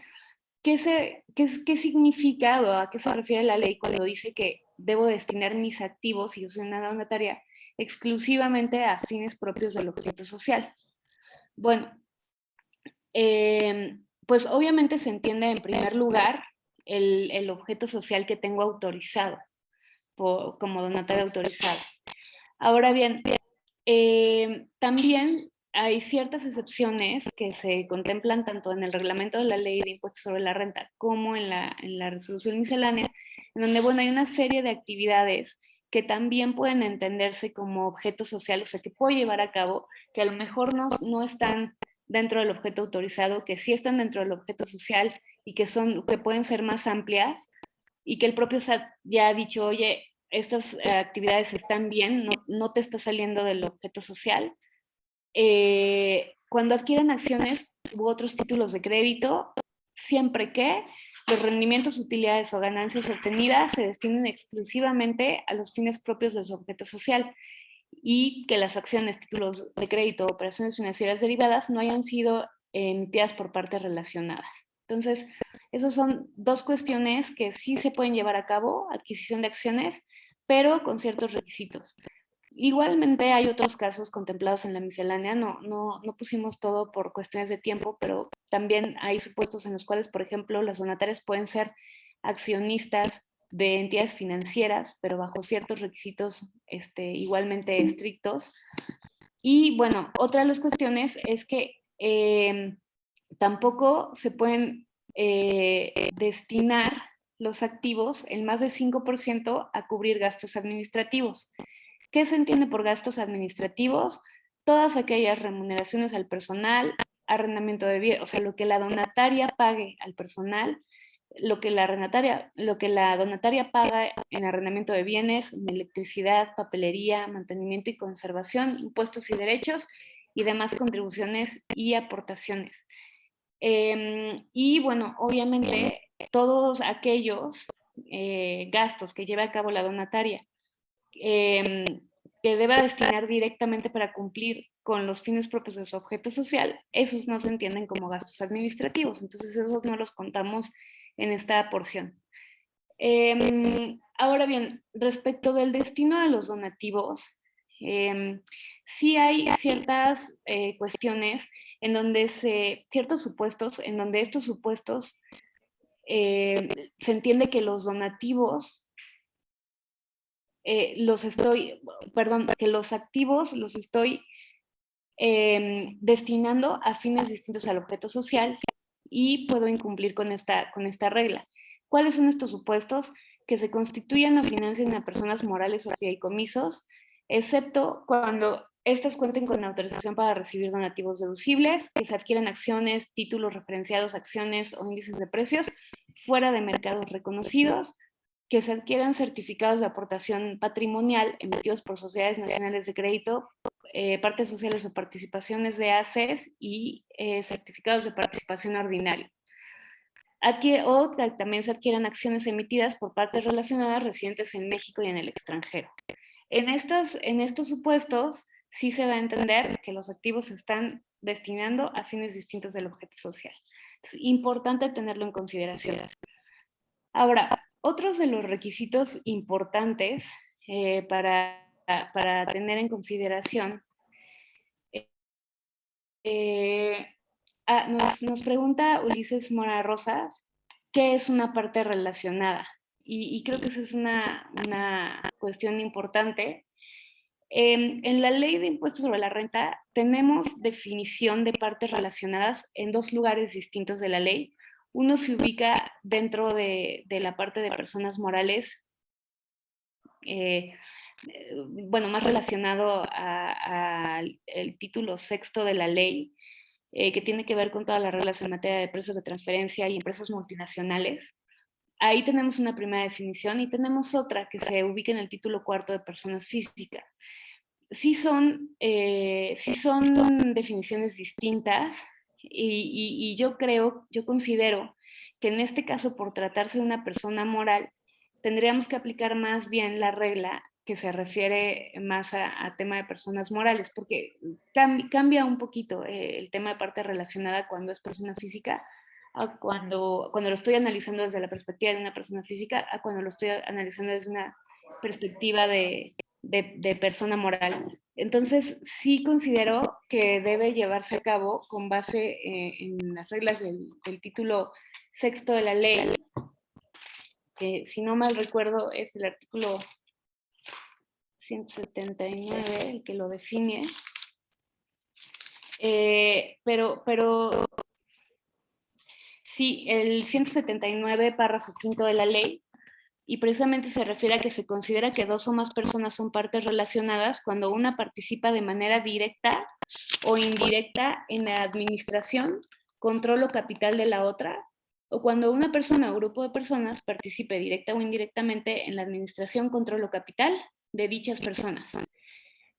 ¿qué significa o a qué se refiere la ley cuando dice que debo destinar mis activos, si yo soy una donataria, exclusivamente a fines propios del objeto social? Bueno, pues obviamente se entiende en primer lugar el objeto social que tengo autorizado como donataria autorizada. Ahora bien, también hay ciertas excepciones que se contemplan tanto en el reglamento de la ley de impuestos sobre la renta como en la resolución miscelánea, en donde, bueno, hay una serie de actividades que también pueden entenderse como objeto social, o sea, que puedo llevar a cabo, que a lo mejor no están dentro del objeto autorizado, que sí están dentro del objeto social y que pueden ser más amplias, y que el propio SAT ya ha dicho: oye, estas actividades están bien, no te está saliendo del objeto social. Cuando adquieren acciones u otros títulos de crédito, siempre que los rendimientos, utilidades o ganancias obtenidas se destinen exclusivamente a los fines propios de su objeto social y que las acciones, títulos de crédito o operaciones financieras derivadas no hayan sido emitidas por partes relacionadas. Entonces, esas son dos cuestiones que sí se pueden llevar a cabo, adquisición de acciones, pero con ciertos requisitos. Igualmente hay otros casos contemplados en la miscelánea, no pusimos todo por cuestiones de tiempo, pero también hay supuestos en los cuales, por ejemplo, las donatarias pueden ser accionistas de entidades financieras, pero bajo ciertos requisitos igualmente estrictos. Y bueno, otra de las cuestiones es que tampoco se pueden destinar los activos, el más del 5%, a cubrir gastos administrativos. ¿Qué se entiende por gastos administrativos? Todas aquellas remuneraciones al personal, arrendamiento de bienes, o sea, lo que la donataria pague al personal, lo que la donataria paga en arrendamiento de bienes, en electricidad, papelería, mantenimiento y conservación, impuestos y derechos y demás contribuciones y aportaciones. Y bueno, obviamente todos aquellos gastos que lleve a cabo la donataria que deba destinar directamente para cumplir con los fines propios de su objeto social, esos no se entienden como gastos administrativos, entonces esos no los contamos en esta porción. Ahora bien, respecto del destino de los donativos, sí hay ciertas cuestiones en donde ciertos supuestos, en donde estos supuestos se entiende que los donativos que los activos los estoy destinando a fines distintos al objeto social y puedo incumplir con esta regla. ¿Cuáles son estos supuestos? Que se constituyan o financien a personas morales o fideicomisos, excepto cuando estas cuenten con autorización para recibir donativos deducibles, que se adquieran acciones, títulos referenciados, acciones o índices de precios fuera de mercados reconocidos, que se adquieran certificados de aportación patrimonial emitidos por sociedades nacionales de crédito, partes sociales o participaciones de ACES y certificados de participación ordinaria. O que también se adquieran acciones emitidas por partes relacionadas residentes en México y en el extranjero. En estos supuestos sí se va a entender que los activos se están destinando a fines distintos del objeto social. Entonces, importante tenerlo en consideración. Ahora, otros de los requisitos importantes para tener en consideración, nos pregunta Ulises Mora Rosas, ¿qué es una parte relacionada? Y creo que esa es una cuestión importante. En la Ley de Impuestos sobre la Renta tenemos definición de partes relacionadas en dos lugares distintos de la ley. Uno se ubica dentro de la parte de personas morales, bueno, más relacionado al título sexto de la ley, que tiene que ver con todas las reglas en materia de precios de transferencia y empresas multinacionales. Ahí tenemos una primera definición y tenemos otra que se ubica en el título cuarto de personas físicas. Sí son definiciones distintas y yo considero que en este caso, por tratarse de una persona moral, tendríamos que aplicar más bien la regla que se refiere más a tema de personas morales, porque cambia un poquito el tema de parte relacionada cuando es persona física, a cuando lo estoy analizando desde la perspectiva de una persona física, a cuando lo estoy analizando desde una perspectiva de persona moral. Entonces, sí considero que debe llevarse a cabo con base en las reglas del título sexto de la ley, que si no mal recuerdo es el artículo 179 el que lo define. Pero sí, el 179, párrafo quinto de la ley, y precisamente se refiere a que se considera que dos o más personas son partes relacionadas cuando una participa de manera directa o indirecta en la administración, control o capital de la otra, o cuando una persona o grupo de personas participe directa o indirectamente en la administración, control o capital de dichas personas.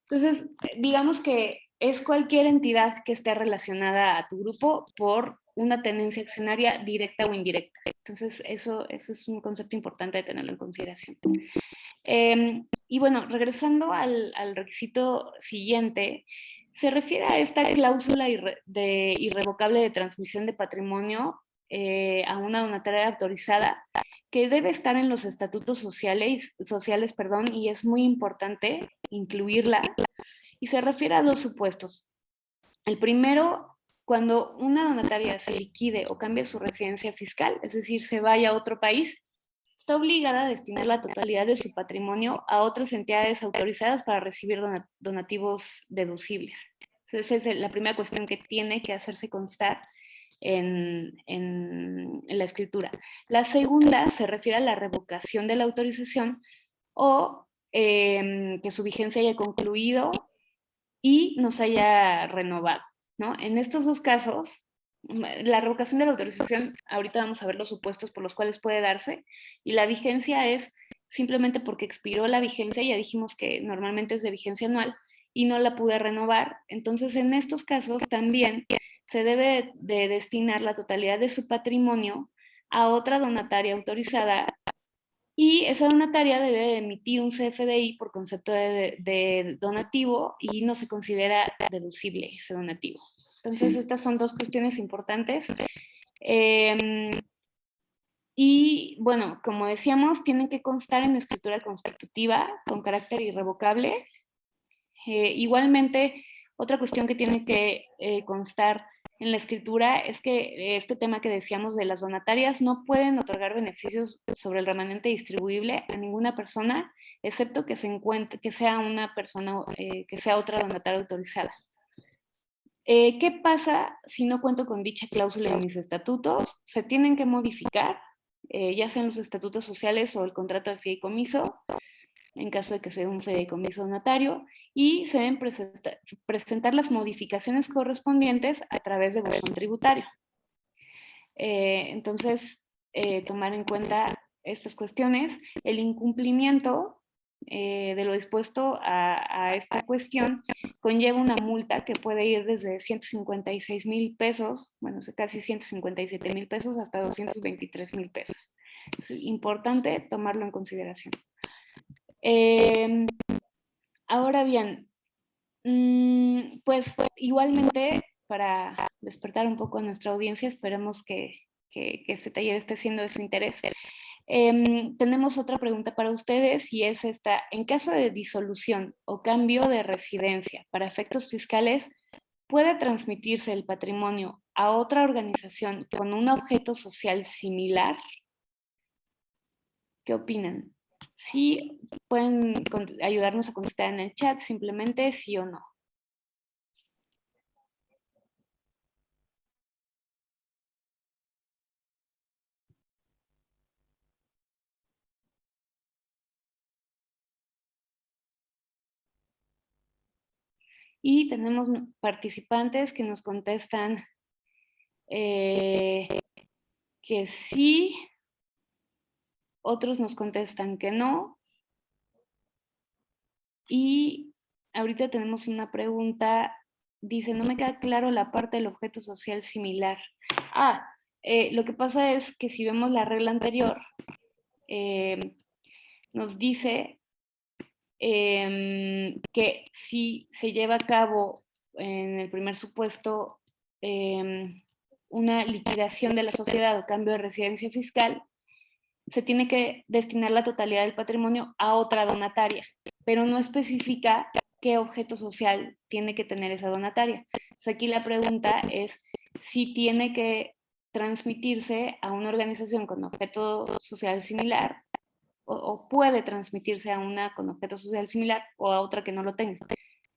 Entonces, digamos que es cualquier entidad que esté relacionada a tu grupo por una tenencia accionaria directa o indirecta. Entonces, eso es un concepto importante de tenerlo en consideración. Y bueno, regresando al requisito siguiente, se refiere a esta cláusula irrevocable de transmisión de patrimonio a una donataria autorizada que debe estar en los estatutos sociales, y es muy importante incluirla, y se refiere a dos supuestos. El primero, cuando una donataria se liquide o cambie su residencia fiscal, es decir, se vaya a otro país, está obligada a destinar la totalidad de su patrimonio a otras entidades autorizadas para recibir donativos deducibles. Esa es la primera cuestión que tiene que hacerse constar en la escritura. La segunda se refiere a la revocación de la autorización o que su vigencia haya concluido y no se haya renovado, ¿no? En estos dos casos, la revocación de la autorización, ahorita vamos a ver los supuestos por los cuales puede darse, y la vigencia es simplemente porque expiró la vigencia, ya dijimos que normalmente es de vigencia anual, y no la pude renovar. Entonces, en estos casos también se debe de destinar la totalidad de su patrimonio a otra donataria autorizada, y esa donataria debe emitir un CFDI por concepto de donativo y no se considera deducible ese donativo. Entonces, estas son dos cuestiones importantes. Y bueno, como decíamos, tienen que constar en escritura constitutiva con carácter irrevocable. Igualmente, otra cuestión que tiene que constar en la escritura es que este tema que decíamos de las donatarias no pueden otorgar beneficios sobre el remanente distribuible a ninguna persona, excepto que sea una persona, que sea otra donataria autorizada. ¿Qué pasa si no cuento con dicha cláusula en mis estatutos? Se tienen que modificar, ya sean los estatutos sociales o el contrato de fideicomiso, en caso de que sea un fideicomiso donatario, y se deben presentar las modificaciones correspondientes a través de buzón tributario. Entonces, tomar en cuenta estas cuestiones. El incumplimiento de lo dispuesto a esta cuestión conlleva una multa que puede ir desde 156,000 pesos, bueno, casi 157,000 pesos, hasta 223,000 pesos. Es importante tomarlo en consideración. Ahora bien, pues igualmente, para despertar un poco a nuestra audiencia, esperemos que este taller esté siendo de su interés. Tenemos otra pregunta para ustedes, y es esta: en caso de disolución o cambio de residencia para efectos fiscales, ¿puede transmitirse el patrimonio a otra organización con un objeto social similar? ¿Qué opinan? Sí, pueden ayudarnos a contestar en el chat, simplemente sí o no. Y tenemos participantes que nos contestan que sí, otros nos contestan que no. Y ahorita tenemos una pregunta, dice: no me queda claro la parte del objeto social similar. Lo que pasa es que si vemos la regla anterior, nos dice que si se lleva a cabo en el primer supuesto una liquidación de la sociedad o cambio de residencia fiscal, se tiene que destinar la totalidad del patrimonio a otra donataria, pero no especifica qué objeto social tiene que tener esa donataria. Entonces aquí la pregunta es si tiene que transmitirse a una organización con objeto social similar, o puede transmitirse a una con objeto social similar o a otra que no lo tenga.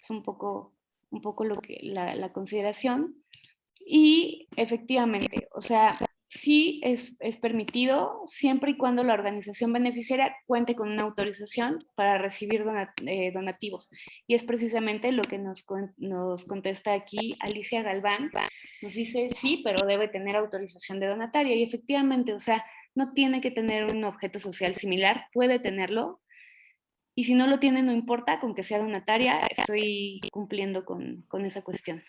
Es un poco lo que la consideración. Y efectivamente, o sea, sí es permitido siempre y cuando la organización beneficiaria cuente con una autorización para recibir donativos. Y es precisamente lo que nos contesta aquí Alicia Galván. Nos dice, sí, pero debe tener autorización de donataria. Y efectivamente, o sea, no tiene que tener un objeto social similar, puede tenerlo. Y si no lo tiene, no importa, con que sea donataria, estoy cumpliendo con esa cuestión.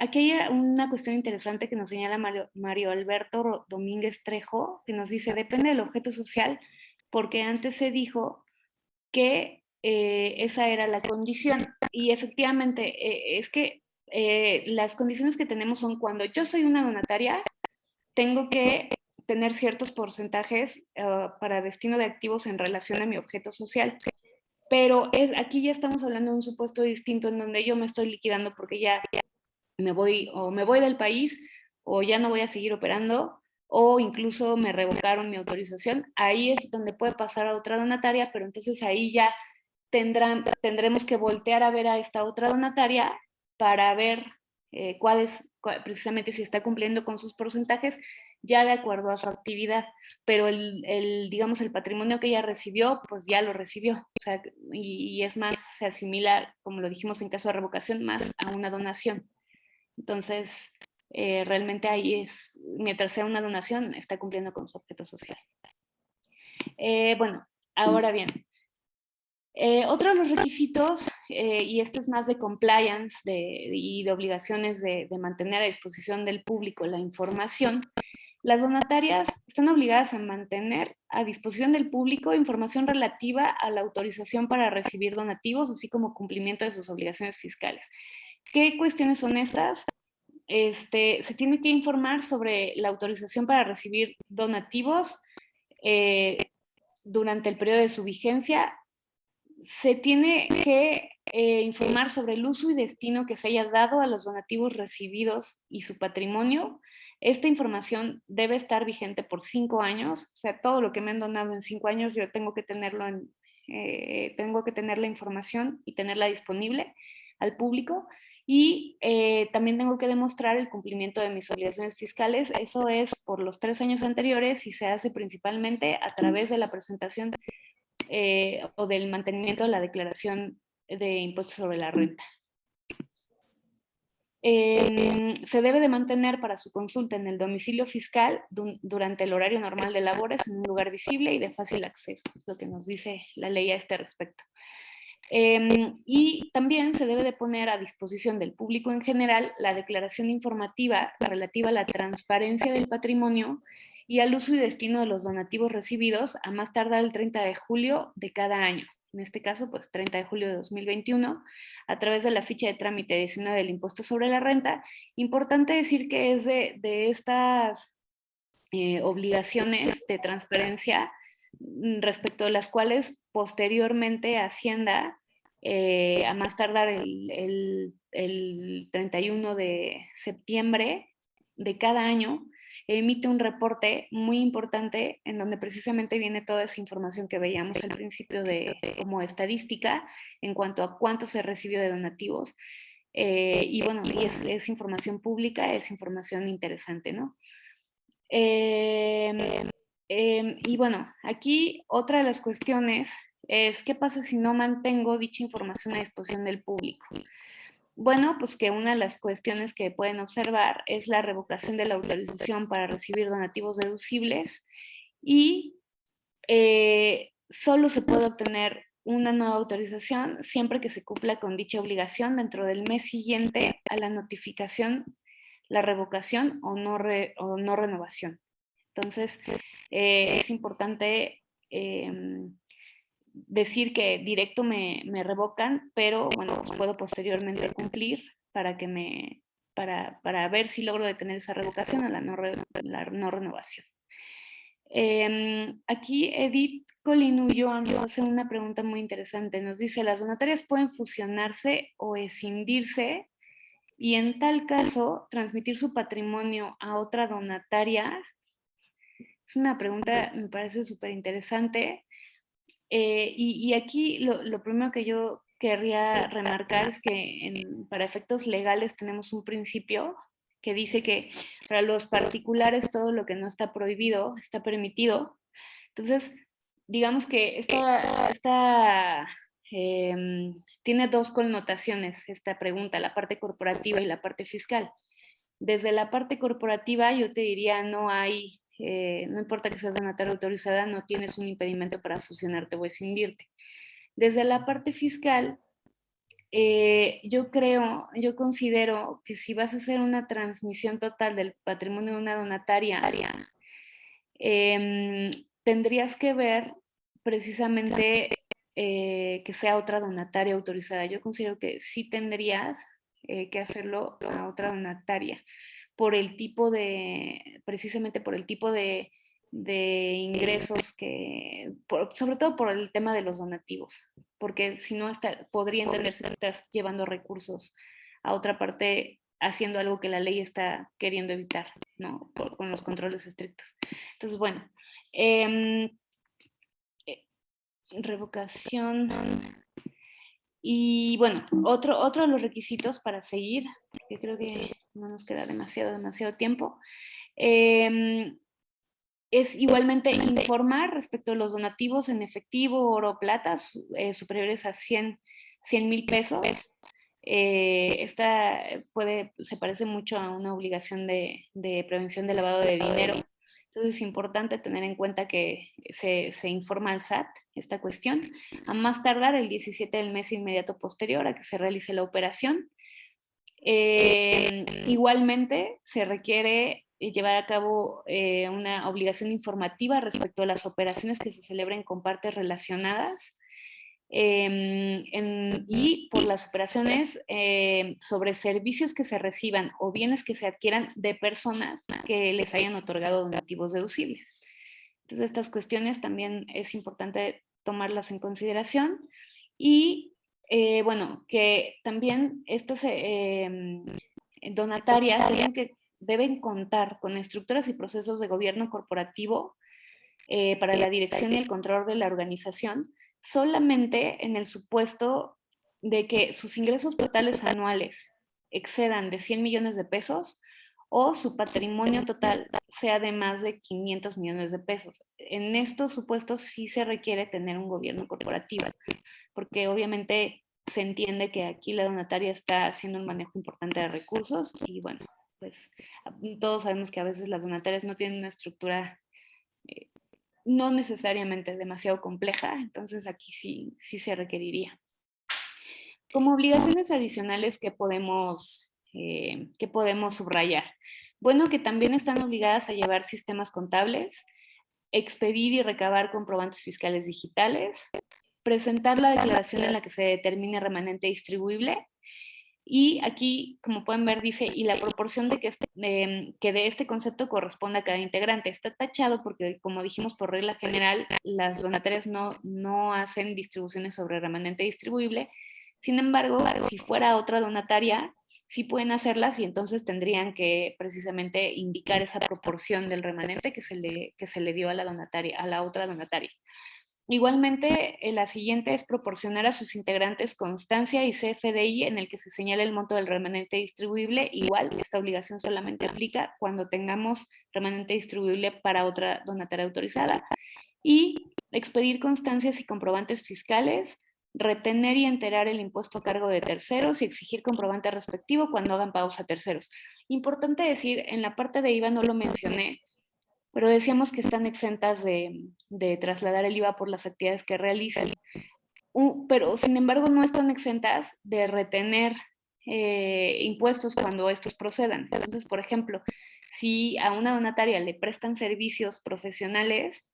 Aquí hay una cuestión interesante que nos señala Mario Alberto Domínguez Trejo, que nos dice, depende del objeto social, porque antes se dijo que esa era la condición. Y efectivamente, es que las condiciones que tenemos son cuando yo soy una donataria, tengo que tener ciertos porcentajes para destino de activos en relación a mi objeto social. Pero aquí ya estamos hablando de un supuesto distinto en donde yo me estoy liquidando porque ya me voy del país o ya no voy a seguir operando o incluso me revocaron mi autorización. Ahí es donde puede pasar a otra donataria, pero entonces ahí ya tendremos que voltear a ver a esta otra donataria para ver precisamente si está cumpliendo con sus porcentajes ya de acuerdo a su actividad, pero digamos, el patrimonio que ella recibió, pues ya lo recibió, o sea, y es más, se asimila, como lo dijimos en caso de revocación, más a una donación. Entonces, realmente ahí mientras sea una donación, está cumpliendo con su objeto social. Bueno, ahora bien, otro de los requisitos, y este es más de compliance y de obligaciones de mantener a disposición del público la información, las donatarias están obligadas a mantener a disposición del público información relativa a la autorización para recibir donativos, así como cumplimiento de sus obligaciones fiscales. ¿Qué cuestiones son estas? Se tiene que informar sobre la autorización para recibir donativos durante el periodo de su vigencia. Se tiene que informar sobre el uso y destino que se haya dado a los donativos recibidos y su patrimonio. Esta información debe estar vigente por 5 años, o sea, todo lo que me han donado en 5 años yo tengo que tener la información y tenerla disponible al público. Y también tengo que demostrar el cumplimiento de mis obligaciones fiscales. Eso es por los 3 años anteriores y se hace principalmente a través de la presentación o del mantenimiento de la declaración de impuestos sobre la renta. Se debe de mantener para su consulta en el domicilio fiscal durante el horario normal de labores en un lugar visible y de fácil acceso, es lo que nos dice la ley a este respecto. Y también se debe de poner a disposición del público en general la declaración informativa relativa a la transparencia del patrimonio y al uso y destino de los donativos recibidos a más tardar el 30 de julio de cada año. En este caso, pues 30 de julio de 2021, a través de la ficha de trámite 19 del impuesto sobre la renta. Importante decir que es de estas obligaciones de transparencia respecto de las cuales posteriormente Hacienda, a más tardar el 31 de septiembre de cada año, emite un reporte muy importante en donde precisamente viene toda esa información que veíamos al principio como estadística en cuanto a cuánto se recibió de donativos. Y bueno, y es información pública, es información interesante, ¿no? Y bueno, aquí otra de las cuestiones es, ¿qué pasa si no mantengo dicha información a disposición del público? Bueno, pues que una de las cuestiones que pueden observar es la revocación de la autorización para recibir donativos deducibles y solo se puede obtener una nueva autorización siempre que se cumpla con dicha obligación dentro del mes siguiente a la notificación, la revocación o no renovación. Entonces, es importante decir que directo me revocan, pero bueno, puedo posteriormente cumplir para ver si logro detener esa revocación a la no renovación. Aquí Edith Colinullo nos hace una pregunta muy interesante. Nos dice, ¿las donatarias pueden fusionarse o escindirse y en tal caso transmitir su patrimonio a otra donataria? Es una pregunta, me parece súper interesante. Y aquí lo primero que yo querría remarcar es que para efectos legales tenemos un principio que dice que para los particulares todo lo que no está prohibido está permitido. Entonces, digamos que tiene dos connotaciones esta pregunta, la parte corporativa y la parte fiscal. Desde la parte corporativa yo te diría no importa que seas donataria autorizada, no tienes un impedimento para fusionarte o escindirte. Desde la parte fiscal, yo considero que si vas a hacer una transmisión total del patrimonio de una donataria, tendrías que ver precisamente que sea otra donataria autorizada. Yo considero que sí tendrías que hacerlo a otra donataria precisamente por el tipo de ingresos sobre todo por el tema de los donativos, porque si no podría entenderse que estás llevando recursos a otra parte haciendo algo que la ley está queriendo evitar, ¿no? Con los controles estrictos. Entonces, bueno, revocación. Y bueno, otro de los requisitos para seguir, que creo que no nos queda demasiado tiempo, es igualmente informar respecto a los donativos en efectivo, oro o plata, superiores a 100,000 pesos. Esta se parece mucho a una obligación de prevención de lavado de dinero. Entonces es importante tener en cuenta que se informa al SAT esta cuestión, a más tardar el 17 del mes inmediato posterior a que se realice la operación. Igualmente se requiere llevar a cabo una obligación informativa respecto a las operaciones que se celebren con partes relacionadas y por las operaciones sobre servicios que se reciban o bienes que se adquieran de personas que les hayan otorgado donativos deducibles. Entonces, estas cuestiones también es importante tomarlas en consideración y, bueno, que también estas donatarias deben contar con estructuras y procesos de gobierno corporativo para la dirección y el control de la organización, solamente en el supuesto de que sus ingresos totales anuales excedan de 100 millones de pesos o su patrimonio total sea de más de 500 millones de pesos. En estos supuestos sí se requiere tener un gobierno corporativo, porque obviamente se entiende que aquí la donataria está haciendo un manejo importante de recursos y bueno, pues todos sabemos que a veces las donatarias no tienen una estructura no necesariamente demasiado compleja, entonces aquí sí se requeriría. Como obligaciones adicionales que podemos subrayar. Bueno, que también están obligadas a llevar sistemas contables, expedir y recabar comprobantes fiscales digitales, presentar la declaración en la que se determine remanente distribuible. Y aquí, como pueden ver, dice, y la proporción que de este concepto corresponde a cada integrante. Está tachado porque, como dijimos, por regla general, las donatarias no hacen distribuciones sobre remanente distribuible. Sin embargo, si fuera otra donataria, sí pueden hacerlas y entonces tendrían que precisamente indicar esa proporción del remanente que se le dio a la otra donataria. Igualmente, la siguiente es proporcionar a sus integrantes constancia y CFDI en el que se señale el monto del remanente distribuible. Igual, esta obligación solamente aplica cuando tengamos remanente distribuible para otra donataria autorizada. Y expedir constancias y comprobantes fiscales, retener y enterar el impuesto a cargo de terceros y exigir comprobante respectivo cuando hagan pagos a terceros. Importante decir, en la parte de IVA no lo mencioné, pero decíamos que están exentas de trasladar el IVA por las actividades que realicen. Pero, sin embargo, no están exentas de retener impuestos cuando estos procedan. Entonces, por ejemplo, si a una donataria le prestan servicios profesionales,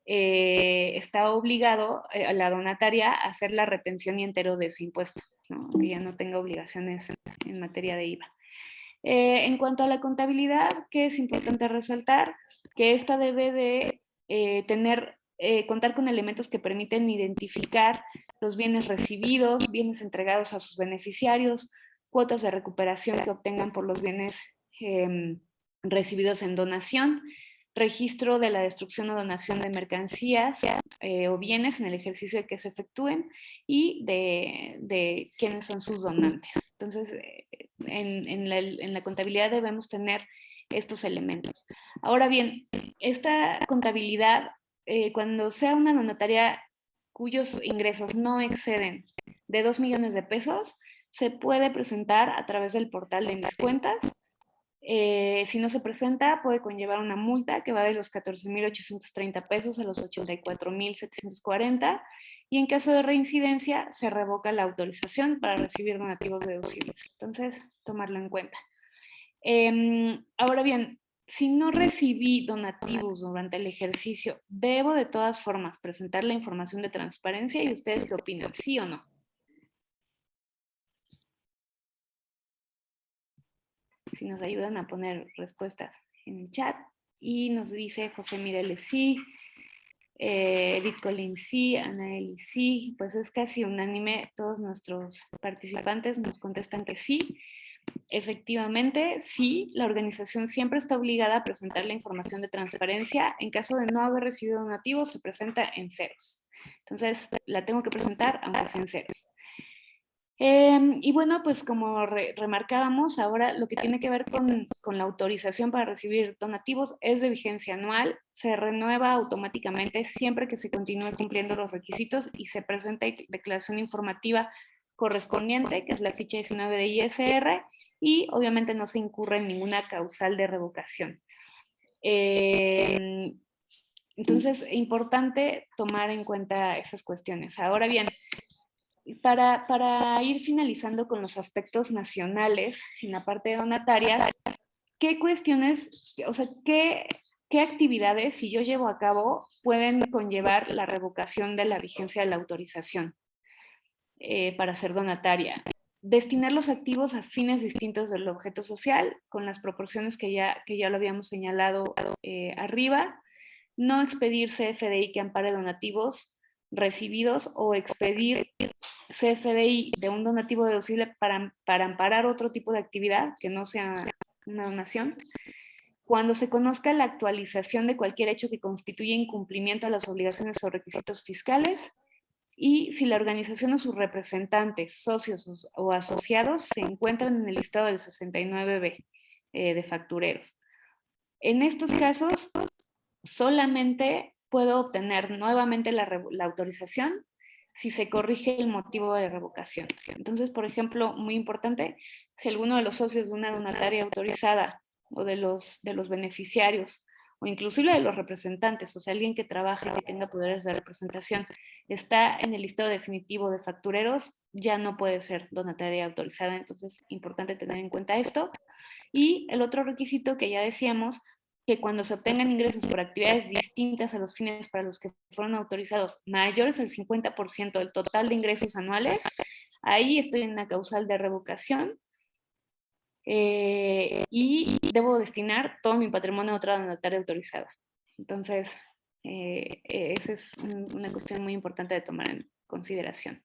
está obligado a la donataria a hacer la retención y entero de ese impuesto, ¿no? Que ya no tenga obligaciones en materia de IVA. En cuanto a la contabilidad, que es importante resaltar que esta debe de contar con elementos que permiten identificar los bienes recibidos, bienes entregados a sus beneficiarios, cuotas de recuperación que obtengan por los bienes recibidos en donación, registro de la destrucción o donación de mercancías o bienes en el ejercicio de que se efectúen y de quiénes son sus donantes. Entonces, en la contabilidad debemos tener estos elementos. Ahora bien, esta contabilidad, cuando sea una donataria cuyos ingresos no exceden de 2 millones de pesos, se puede presentar a través del portal de Mis Cuentas. Si no se presenta, puede conllevar una multa que va de los 14,830 pesos a los 84,740, y en caso de reincidencia se revoca la autorización para recibir donativos deducibles. Entonces, tomarlo en cuenta. Ahora bien, si no recibí donativos durante el ejercicio, ¿debo de todas formas presentar la información de transparencia? ¿Y ustedes qué opinan? ¿Sí o no? Si nos ayudan a poner respuestas en el chat. Y nos dice José Mireles sí, Edith Collins sí, Anaeli sí, pues es casi unánime, todos nuestros participantes nos contestan que sí. Efectivamente, sí, la organización siempre está obligada a presentar la información de transparencia. En caso de no haber recibido donativos, se presenta en ceros. Entonces, la tengo que presentar aunque sea en ceros. Y bueno, pues como remarcábamos, ahora lo que tiene que ver con la autorización para recibir donativos es de vigencia anual, se renueva automáticamente siempre que se continúe cumpliendo los requisitos y se presente declaración informativa correspondiente, que es la ficha 19 de ISR, y obviamente no se incurre en ninguna causal de revocación. Entonces, es importante tomar en cuenta esas cuestiones. Ahora bien, para ir finalizando con los aspectos nacionales en la parte de donatarias, ¿qué cuestiones, o sea, qué actividades, si yo llevo a cabo, pueden conllevar la revocación de la vigencia de la autorización para ser donataria? Destinar los activos a fines distintos del objeto social, con las proporciones que ya lo habíamos señalado arriba. No expedir CFDI que ampare donativos recibidos o expedir CFDI de un donativo deducible para amparar otro tipo de actividad que no sea una donación. Cuando se conozca la actualización de cualquier hecho que constituya incumplimiento a las obligaciones o requisitos fiscales, y si la organización o sus representantes, socios o asociados se encuentran en el listado del 69B de factureros. En estos casos, solamente puedo obtener nuevamente la autorización si se corrige el motivo de revocación. Entonces, por ejemplo, muy importante, si alguno de los socios de una donataria autorizada o de los beneficiarios o inclusive de los representantes, o sea, alguien que trabaje y que tenga poderes de representación, está en el listado definitivo de factureros, ya no puede ser donataria autorizada. Entonces, importante tener en cuenta esto. Y el otro requisito que ya decíamos, que cuando se obtengan ingresos por actividades distintas a los fines para los que fueron autorizados, mayores al 50% del total de ingresos anuales, ahí estoy en una causal de revocación y debo destinar todo mi patrimonio a otra donataria autorizada. Entonces, esa es una cuestión muy importante de tomar en consideración.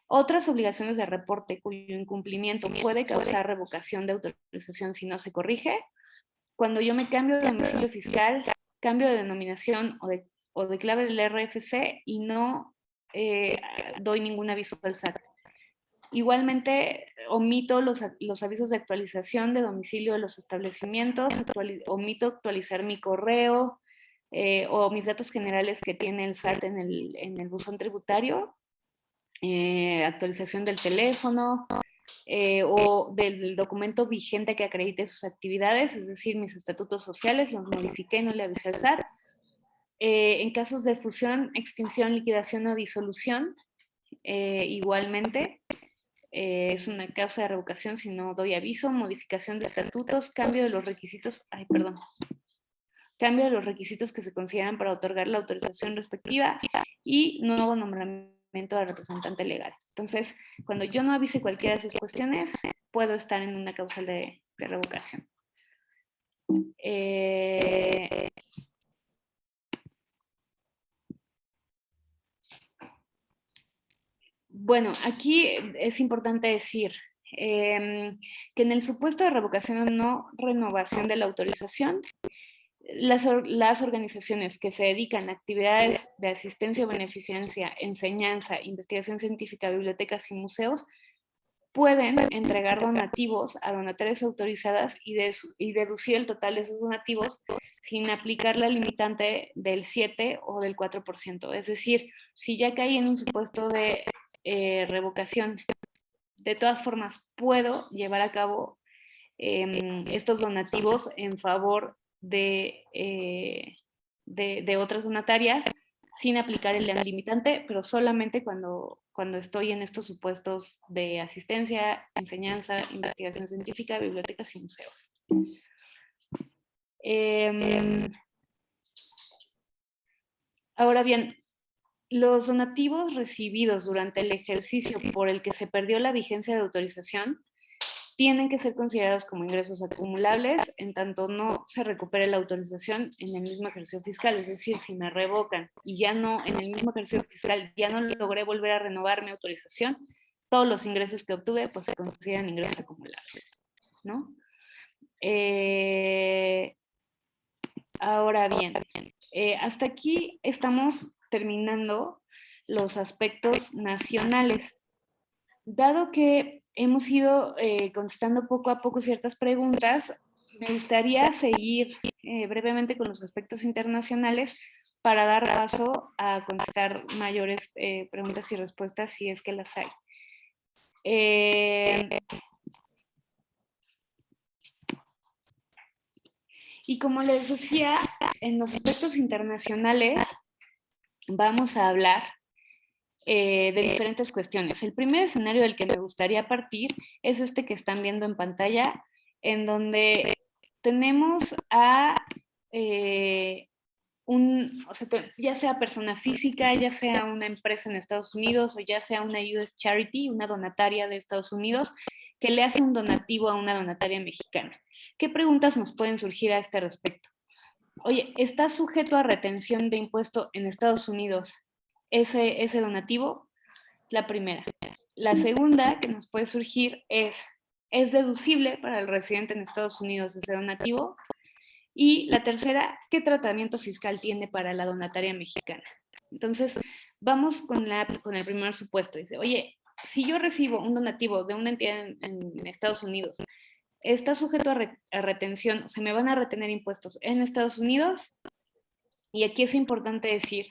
Otras obligaciones de reporte cuyo incumplimiento puede causar revocación de autorización si no se corrige: cuando yo me cambio de domicilio fiscal, cambio de denominación o de clave del RFC y no doy ningún aviso al SAT. Igualmente, omito los avisos de actualización de domicilio de los establecimientos, omito actualizar mi correo o mis datos generales que tiene el SAT en el buzón tributario, actualización del teléfono, o del documento vigente que acredite sus actividades, es decir, mis estatutos sociales, los modifiqué y no le avisé al SAT. En casos de fusión, extinción, liquidación o disolución, igualmente, es una causa de revocación si no doy aviso. Modificación de estatutos, cambio de los requisitos, cambio de los requisitos que se consideran para otorgar la autorización respectiva y nuevo nombramiento de representante legal. Entonces, cuando yo no avise cualquiera de sus cuestiones, puedo estar en una causal de revocación. Bueno, aquí es importante decir que en el supuesto de revocación o no renovación de la autorización, las organizaciones que se dedican a actividades de asistencia o beneficencia, enseñanza, investigación científica, bibliotecas y museos pueden entregar donativos a donatarias autorizadas y deducir el total de esos donativos sin aplicar la limitante del 7 o del 4%. Es decir, si ya caí en un supuesto de revocación, de todas formas puedo llevar a cabo estos donativos en favor de otras donatarias sin aplicar el limitante, pero solamente cuando estoy en estos supuestos de asistencia, enseñanza, investigación científica, bibliotecas y museos. Ahora bien, los donativos recibidos durante el ejercicio por el que se perdió la vigencia de autorización tienen que ser considerados como ingresos acumulables en tanto no se recupere la autorización en el mismo ejercicio fiscal. Es decir, si me revocan y ya no, en el mismo ejercicio fiscal, ya no logré volver a renovar mi autorización, todos los ingresos que obtuve pues se consideran ingresos acumulables, ¿no? Ahora bien, hasta aquí estamos terminando los aspectos nacionales. Dado que hemos ido contestando poco a poco ciertas preguntas, me gustaría seguir brevemente con los aspectos internacionales para dar paso a contestar mayores preguntas y respuestas si es que las hay. Y como les decía, en los aspectos internacionales vamos a hablar de diferentes cuestiones. El primer escenario del que me gustaría partir es este que están viendo en pantalla, en donde tenemos a ya sea persona física, ya sea una empresa en Estados Unidos o ya sea una US Charity, una donataria de Estados Unidos, que le hace un donativo a una donataria mexicana. ¿Qué preguntas nos pueden surgir a este respecto? Oye, ¿está sujeto a retención de impuesto en Estados Unidos ese donativo? La primera. La segunda que nos puede surgir ¿es deducible para el residente en Estados Unidos ese donativo? Y la tercera, ¿qué tratamiento fiscal tiene para la donataria mexicana? Entonces, vamos con el primer supuesto. Dice, oye, si yo recibo un donativo de una entidad en Estados Unidos, ¿está sujeto a retención? ¿Se me van a retener impuestos en Estados Unidos? Y aquí es importante decir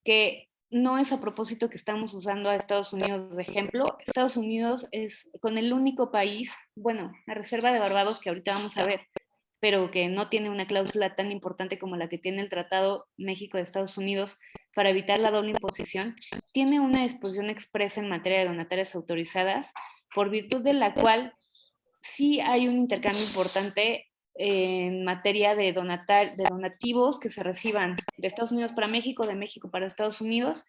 que no es a propósito que estamos usando a Estados Unidos de ejemplo. Estados Unidos es con el único país, bueno, la reserva de Barbados que ahorita vamos a ver, pero que no tiene una cláusula tan importante como la que tiene el Tratado México de Estados Unidos para evitar la doble imposición, tiene una disposición expresa en materia de donatarias autorizadas, por virtud de la cual sí hay un intercambio importante en materia de donativos que se reciban de Estados Unidos para México, de México para Estados Unidos.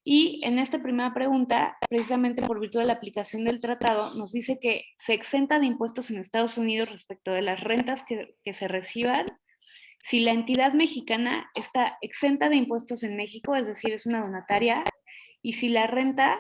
Y en esta primera pregunta, precisamente por virtud de la aplicación del tratado, nos dice que se exenta de impuestos en Estados Unidos respecto de las rentas que se reciban si la entidad mexicana está exenta de impuestos en México, es decir, es una donataria, y si la renta,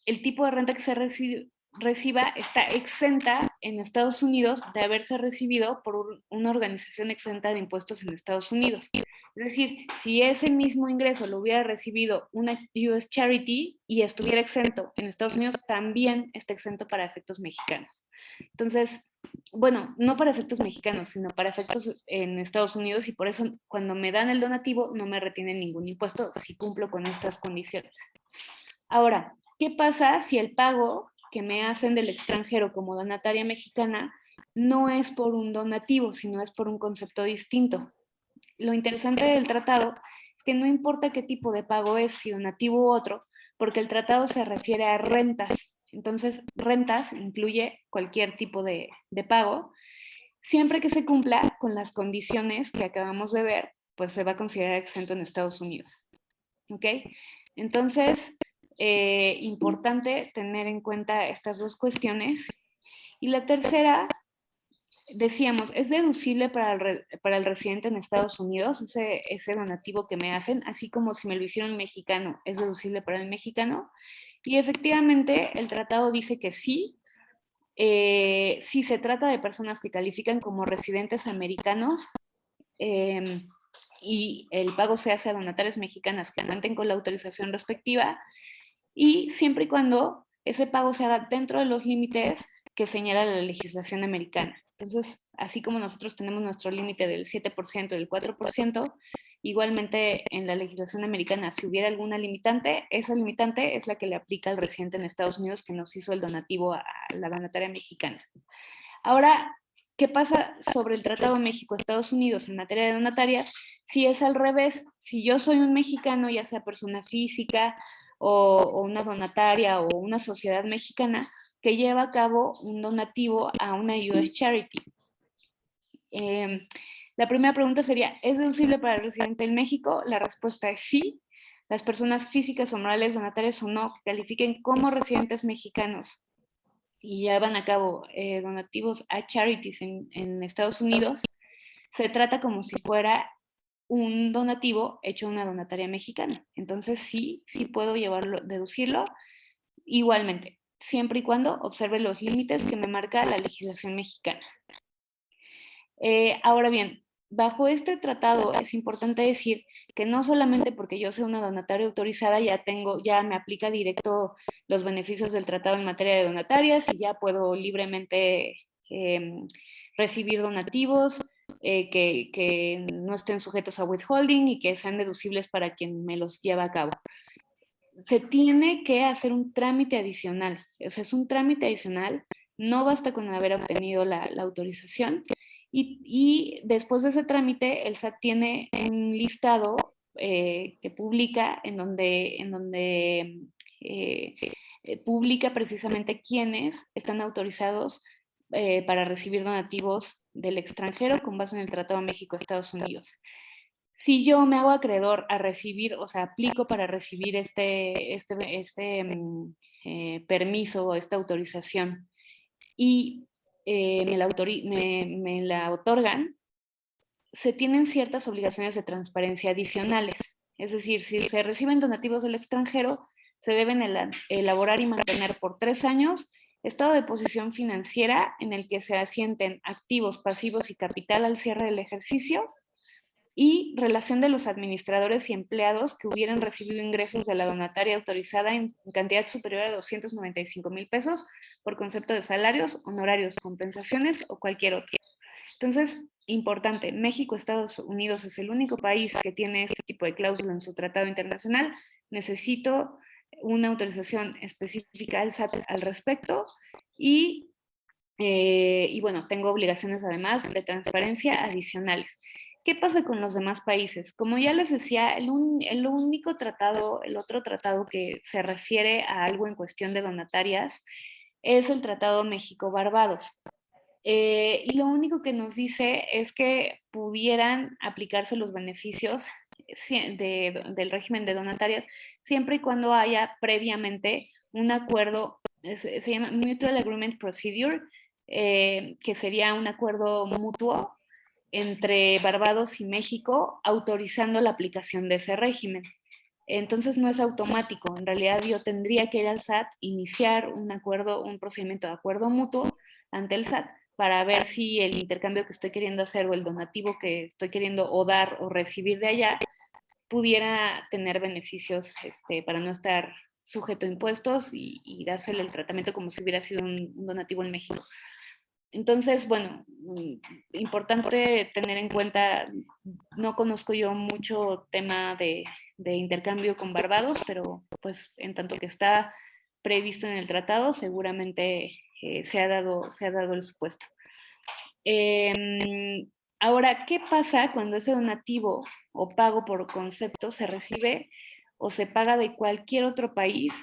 el tipo de renta que se reciba está exenta en Estados Unidos de haberse recibido por una organización exenta de impuestos en Estados Unidos. Es decir, si ese mismo ingreso lo hubiera recibido una US Charity y estuviera exento en Estados Unidos, también está exento para efectos mexicanos. Entonces, bueno, no para efectos mexicanos, sino para efectos en Estados Unidos, y por eso cuando me dan el donativo no me retienen ningún impuesto si cumplo con estas condiciones. Ahora, ¿qué pasa si el pago que me hacen del extranjero como donataria mexicana no es por un donativo, sino es por un concepto distinto? Lo interesante del tratado es que no importa qué tipo de pago es, si donativo u otro, porque el tratado se refiere a rentas. Entonces, rentas incluye cualquier tipo de pago. Siempre que se cumpla con las condiciones que acabamos de ver, pues se va a considerar exento en Estados Unidos. ¿Ok? Entonces, importante tener en cuenta estas dos cuestiones. Y la tercera, decíamos, es deducible para el residente en Estados Unidos, ese donativo que me hacen, así como si me lo hicieron mexicano, es deducible para el mexicano. Y efectivamente, el tratado dice que sí, si se trata de personas que califican como residentes americanos, y el pago se hace a donatarias mexicanas que cuenten con la autorización respectiva, y siempre y cuando ese pago se haga dentro de los límites que señala la legislación americana. Entonces, así como nosotros tenemos nuestro límite del 7% y del 4%, igualmente en la legislación americana, si hubiera alguna limitante, esa limitante es la que le aplica al residente en Estados Unidos que nos hizo el donativo a la donataria mexicana. Ahora, ¿qué pasa sobre el Tratado México-Estados Unidos en materia de donatarias? Si es al revés, si yo soy un mexicano, ya sea persona física o una donataria o una sociedad mexicana, que lleva a cabo un donativo a una US Charity. La primera pregunta sería, ¿es deducible para el residente en México? La respuesta es sí. Las personas físicas o morales, donatarias o no, que califiquen como residentes mexicanos y llevan a cabo donativos a charities en Estados Unidos, se trata como si fuera un donativo hecho a una donataria mexicana. Entonces sí puedo deducirlo igualmente, siempre y cuando observe los límites que me marca la legislación mexicana. Ahora bien, bajo este tratado es importante decir que no solamente porque yo sea una donataria autorizada ya me aplica directo los beneficios del tratado en materia de donatarias y ya puedo libremente recibir donativos que no estén sujetos a withholding y que sean deducibles para quien me los lleva a cabo. Se tiene que hacer un trámite adicional, o sea, es un trámite adicional, no basta con haber obtenido la autorización, y después de ese trámite el SAT tiene un listado que publica en donde publica precisamente quiénes están autorizados para recibir donativos del extranjero con base en el Tratado México-Estados Unidos. Si yo me hago acreedor a recibir, o sea, aplico para recibir este permiso o esta autorización y me la otorgan, se tienen ciertas obligaciones de transparencia adicionales. Es decir, si se reciben donativos del extranjero, se deben elaborar y mantener por 3 años estado de posición financiera en el que se asienten activos, pasivos y capital al cierre del ejercicio, y relación de los administradores y empleados que hubieran recibido ingresos de la donataria autorizada en cantidad superior a 295,000 pesos por concepto de salarios, honorarios, compensaciones o cualquier otro. Entonces, importante, México, Estados Unidos es el único país que tiene este tipo de cláusula en su tratado internacional. Necesito una autorización específica del SAT al respecto y bueno, tengo obligaciones además de transparencia adicionales. ¿Qué pasa con los demás países? Como ya les decía, el otro tratado que se refiere a algo en cuestión de donatarias es el Tratado México-Barbados. Y lo único que nos dice es que pudieran aplicarse los beneficios del régimen de donatarias siempre y cuando haya previamente un acuerdo, se llama Mutual Agreement Procedure, que sería un acuerdo mutuo entre Barbados y México autorizando la aplicación de ese régimen. Entonces no es automático, en realidad yo tendría que ir al SAT, iniciar un procedimiento de acuerdo mutuo ante el SAT para ver si el intercambio que estoy queriendo hacer o el donativo que estoy queriendo o dar o recibir de allá pudiera tener beneficios para no estar sujeto a impuestos y dársele el tratamiento como si hubiera sido un donativo en México. Entonces, bueno, importante tener en cuenta, no conozco yo mucho tema de intercambio con Barbados, pero pues en tanto que está previsto en el tratado, seguramente se ha dado el supuesto. Ahora, ¿qué pasa cuando ese donativo o pago por concepto se recibe o se paga de cualquier otro país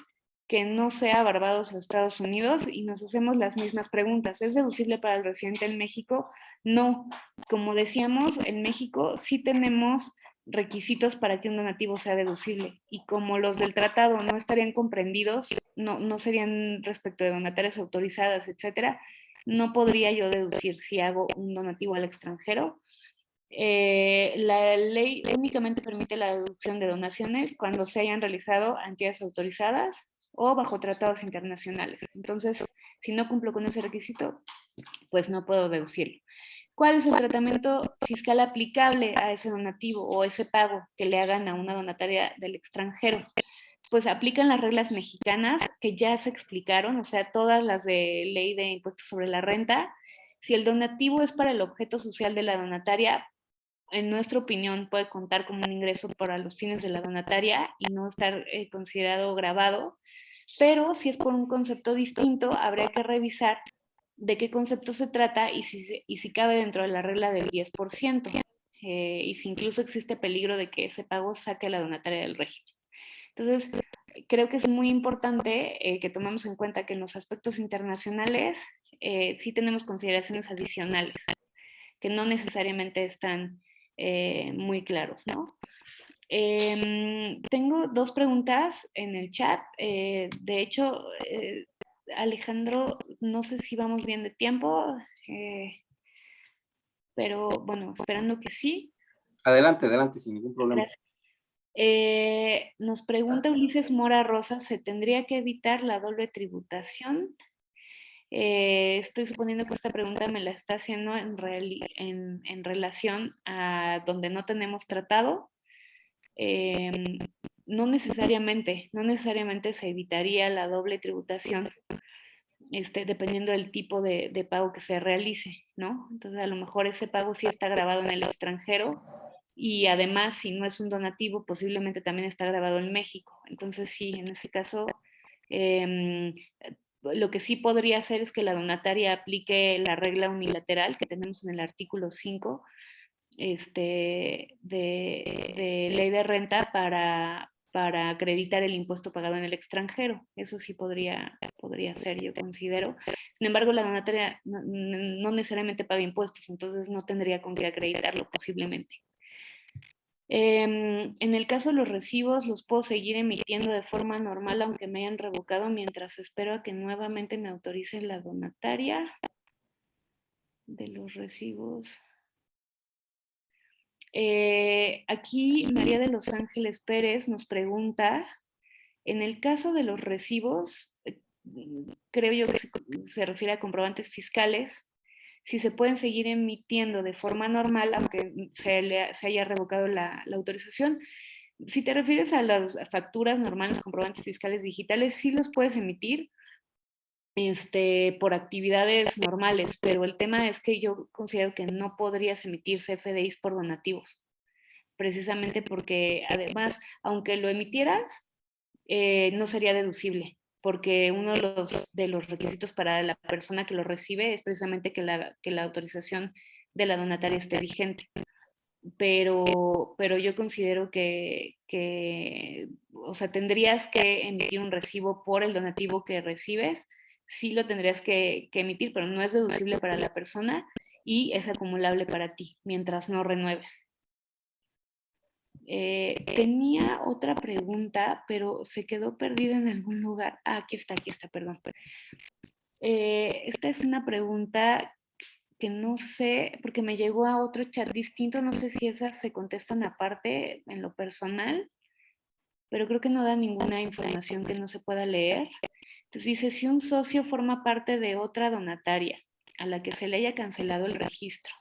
que no sea Barbados o Estados Unidos? Y nos hacemos las mismas preguntas. ¿Es deducible para el residente en México? No. Como decíamos, en México sí tenemos requisitos para que un donativo sea deducible, y como los del tratado no estarían comprendidos, no serían respecto de donatarias autorizadas, etcétera, no podría yo deducir si hago un donativo al extranjero. La ley únicamente permite la deducción de donaciones cuando se hayan realizado a entidades autorizadas o bajo tratados internacionales. Entonces, si no cumplo con ese requisito, pues no puedo deducirlo. ¿Cuál es el tratamiento fiscal aplicable a ese donativo o ese pago que le hagan a una donataria del extranjero? Pues aplican las reglas mexicanas que ya se explicaron, o sea, todas las de ley de impuestos sobre la renta. Si el donativo es para el objeto social de la donataria, en nuestra opinión puede contar como un ingreso para los fines de la donataria y no estar considerado gravado, pero si es por un concepto distinto, habría que revisar de qué concepto se trata y si cabe dentro de la regla del 10%, y si incluso existe peligro de que ese pago saque a la donataria del régimen. Entonces, creo que es muy importante que tomemos en cuenta que en los aspectos internacionales sí tenemos consideraciones adicionales, que no necesariamente están muy claros, ¿no? Tengo dos preguntas en el chat. De hecho, Alejandro, no sé si vamos bien de tiempo, pero bueno, esperando que sí. Adelante, adelante, sin ningún problema. Gracias. Nos pregunta Ulises Mora Rosa, ¿se tendría que evitar la doble tributación? Estoy suponiendo que esta pregunta me la está haciendo en relación a donde no tenemos tratado. No necesariamente se evitaría la doble tributación, dependiendo del tipo de pago que se realice, ¿no? Entonces, a lo mejor ese pago sí está grabado en el extranjero y además, si no es un donativo, posiblemente también está grabado en México. Entonces, sí, en ese caso, lo que sí podría hacer es que la donataria aplique la regla unilateral que tenemos en el artículo 5 de ley de renta para acreditar el impuesto pagado en el extranjero. Eso sí podría ser, yo considero. Sin embargo, la donataria no necesariamente paga impuestos, entonces no tendría con qué acreditarlo posiblemente. En el caso de los recibos, los puedo seguir emitiendo de forma normal, aunque me hayan revocado, mientras espero a que nuevamente me autorice la donataria de los recibos. Aquí María de los Ángeles Pérez nos pregunta, en el caso de los recibos, creo yo que se refiere a comprobantes fiscales, si se pueden seguir emitiendo de forma normal, aunque se haya revocado la autorización. Si te refieres a las facturas normales, comprobantes fiscales digitales, sí los puedes emitir por actividades normales, pero el tema es que yo considero que no podrías emitir CFDIs por donativos, precisamente porque además, aunque lo emitieras, no sería deducible, porque uno de los requisitos para la persona que lo recibe es precisamente que la autorización de la donataria esté vigente. Pero yo considero o sea, tendrías que emitir un recibo por el donativo que recibes, sí lo tendrías que emitir, pero no es deducible para la persona y es acumulable para ti, mientras no renueves. Tenía otra pregunta, pero se quedó perdida en algún lugar. Ah, aquí está, perdón. Esta es una pregunta que no sé, porque me llegó a otro chat distinto, no sé si esas se contestan aparte en lo personal, pero creo que no da ninguna información que no se pueda leer. Entonces dice, si un socio forma parte de otra donataria a la que se le haya cancelado el registro,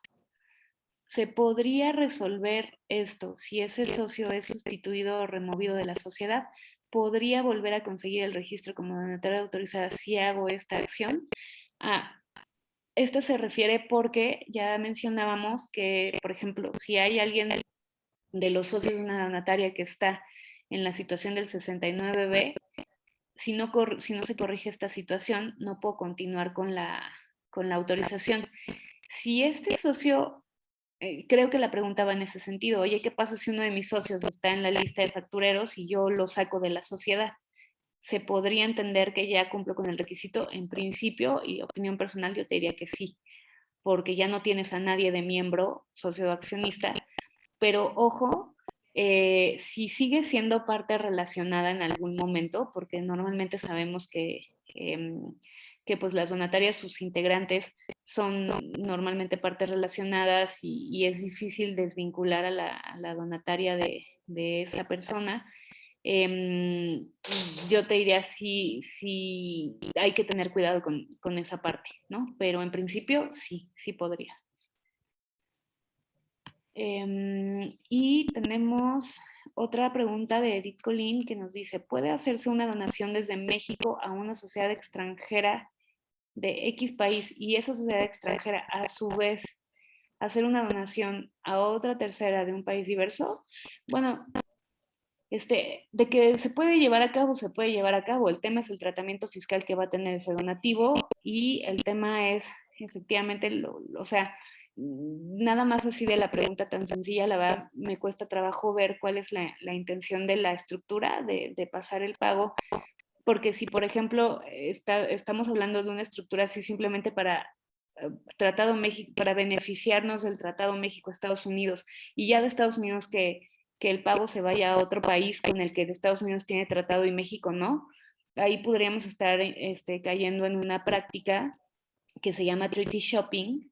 ¿se podría resolver esto si ese socio es sustituido o removido de la sociedad? ¿Podría volver a conseguir el registro como donataria autorizada si hago esta acción? Esto se refiere porque ya mencionábamos que, por ejemplo, si hay alguien de los socios de una donataria que está en la situación del 69B, si no se corrige esta situación, no puedo continuar con la autorización. Si este socio, creo que la pregunta va en ese sentido, oye, ¿qué pasa si uno de mis socios está en la lista de factureros y yo lo saco de la sociedad? ¿Se podría entender que ya cumplo con el requisito? En principio, y opinión personal, yo te diría que sí, porque ya no tienes a nadie de miembro socioaccionista, pero ojo, si sigue siendo parte relacionada en algún momento, porque normalmente sabemos que pues las donatarias, sus integrantes, son normalmente partes relacionadas y es difícil desvincular a la donataria de esa persona. Yo te diría sí hay que tener cuidado con esa parte, ¿no? Pero en principio sí podrías. Y tenemos otra pregunta de Edith Colín que nos dice, ¿puede hacerse una donación desde México a una sociedad extranjera de X país y esa sociedad extranjera a su vez hacer una donación a otra tercera de un país diverso? Bueno, de que se puede llevar a cabo, se puede llevar a cabo. El tema es el tratamiento fiscal que va a tener ese donativo y el tema es efectivamente, o sea, nada más así de la pregunta tan sencilla, la verdad me cuesta trabajo ver cuál es la intención de la estructura de pasar el pago, porque si por ejemplo estamos hablando de una estructura así simplemente para Tratado México, para beneficiarnos del Tratado México-Estados Unidos y ya de Estados Unidos que el pago se vaya a otro país con el que Estados Unidos tiene tratado y México no, ahí podríamos estar cayendo en una práctica que se llama treaty shopping,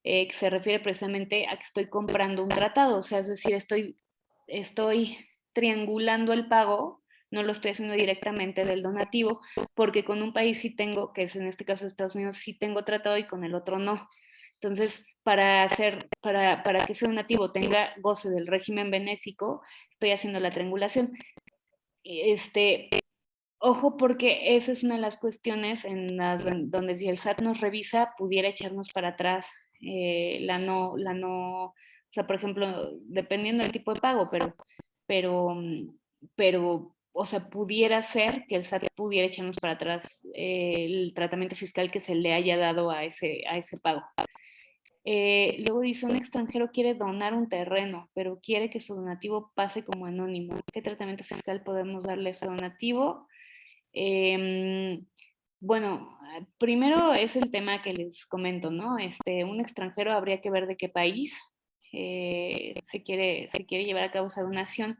que se refiere precisamente a que estoy comprando un tratado, o sea, es decir, estoy triangulando el pago, no lo estoy haciendo directamente del donativo, porque con un país sí tengo, que es en este caso Estados Unidos, sí tengo tratado y con el otro no. Entonces, para que ese donativo tenga goce del régimen benéfico, estoy haciendo la triangulación. Ojo, porque esa es una de las cuestiones donde si el SAT nos revisa, pudiera echarnos para atrás o sea, por ejemplo, dependiendo del tipo de pago, pero, o sea, pudiera ser que el SAT pudiera echarnos para atrás el tratamiento fiscal que se le haya dado a ese pago. Luego dice, un extranjero quiere donar un terreno, pero quiere que su donativo pase como anónimo. ¿Qué tratamiento fiscal podemos darle a ese donativo? Bueno, primero es el tema que les comento, ¿no? Un extranjero habría que ver de qué país se quiere llevar a cabo esa donación.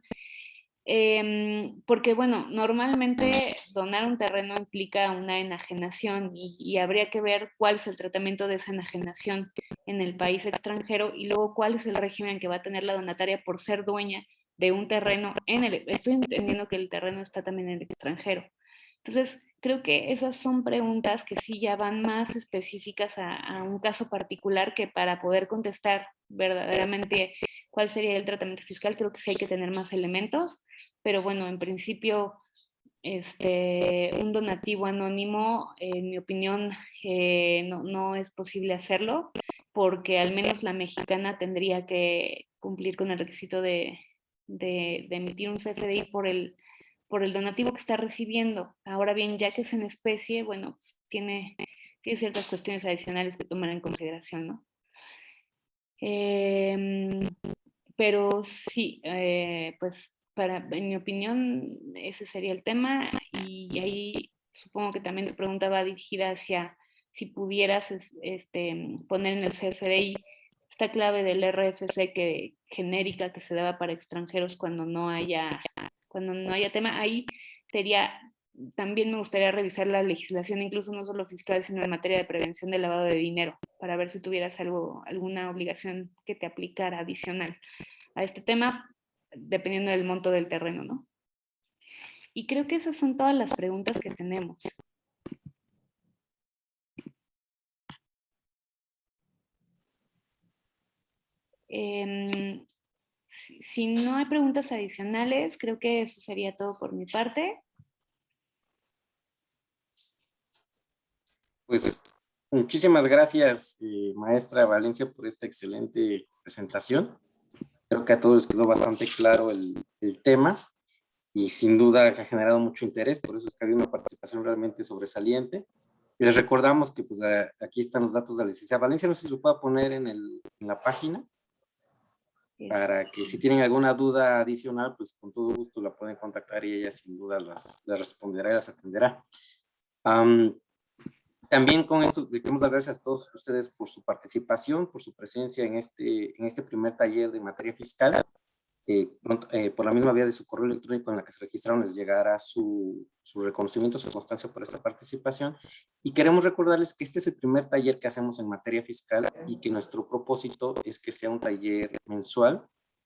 Porque, bueno, normalmente donar un terreno implica una enajenación y habría que ver cuál es el tratamiento de esa enajenación en el país extranjero y luego cuál es el régimen que va a tener la donataria por ser dueña de un terreno estoy entendiendo que el terreno está también en el extranjero. Entonces, creo que esas son preguntas que sí ya van más específicas a un caso particular que para poder contestar verdaderamente cuál sería el tratamiento fiscal, creo que sí hay que tener más elementos, pero bueno, en principio, un donativo anónimo, en mi opinión, no es posible hacerlo, porque al menos la mexicana tendría que cumplir con el requisito de emitir un CFDI por el donativo que está recibiendo. Ahora bien, ya que es en especie, bueno, pues tiene ciertas cuestiones adicionales que tomar en consideración, ¿no? Pero sí, pues en mi opinión, ese sería el tema y ahí supongo que también tu pregunta va dirigida hacia si pudieras poner en el CFDI esta clave del RFC genérica que se daba para extranjeros cuando no haya tema. Ahí también me gustaría revisar la legislación, incluso no solo fiscal, sino en materia de prevención del lavado de dinero, para ver si tuvieras alguna obligación que te aplicara adicional a este tema, dependiendo del monto del terreno, ¿no? Y creo que esas son todas las preguntas que tenemos. Si no hay preguntas adicionales, creo que eso sería todo por mi parte. Pues muchísimas gracias, maestra Valencia, por esta excelente presentación. Creo que a todos les quedó bastante claro el tema y sin duda ha generado mucho interés, por eso es que había una participación realmente sobresaliente. Y les recordamos que pues, aquí están los datos de la licenciada Valencia, no sé si lo pueda poner en la página, para que si tienen alguna duda adicional, pues con todo gusto la pueden contactar y ella sin duda las responderá y las atenderá. También con esto le queremos dar gracias a todos ustedes por su participación, por su presencia en este primer taller de materia fiscal. Por la misma vía de su correo electrónico en la que se registraron les llegará su reconocimiento, su constancia por esta participación. Y queremos recordarles que este es el primer taller que hacemos en materia fiscal y que nuestro propósito es que sea un taller mensual.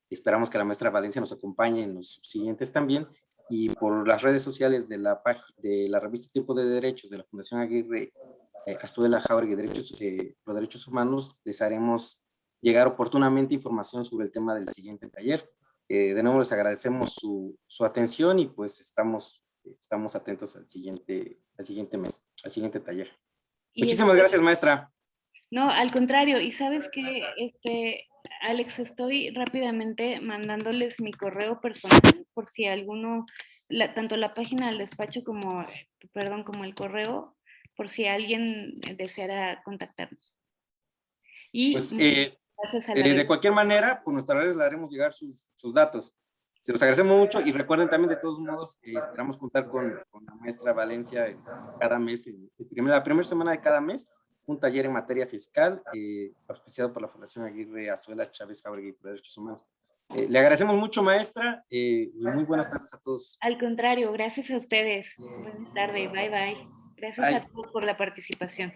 Esperamos que la maestra Valencia nos acompañe en los siguientes también. Y por las redes sociales de la revista Tiempo de Derechos de la Fundación Aguirre Azuela Jauregui los Derechos Humanos, les haremos llegar oportunamente información sobre el tema del siguiente taller. De nuevo les agradecemos su atención y pues estamos atentos al siguiente mes, al siguiente taller. Y Muchísimas gracias, maestra. no, al contrario, y sabes que, Alex, estoy rápidamente mandándoles mi correo personal por si alguno, tanto la página del despacho como el correo, por si alguien deseara contactarnos. Y Pues gracias a la de cualquier manera, por nuestras redes le haremos llegar sus datos. Se los agradecemos mucho y recuerden también, de todos modos, esperamos contar con la maestra Valencia cada mes, la primera semana de cada mes, un taller en materia fiscal, auspiciado por la Fundación Aguirre Azuela Chávez Jauregui por Derechos Humanos. Le agradecemos mucho, maestra, y muy buenas tardes a todos. Al contrario, gracias a ustedes. Buenas tardes, bye bye. Gracias a todos por la participación.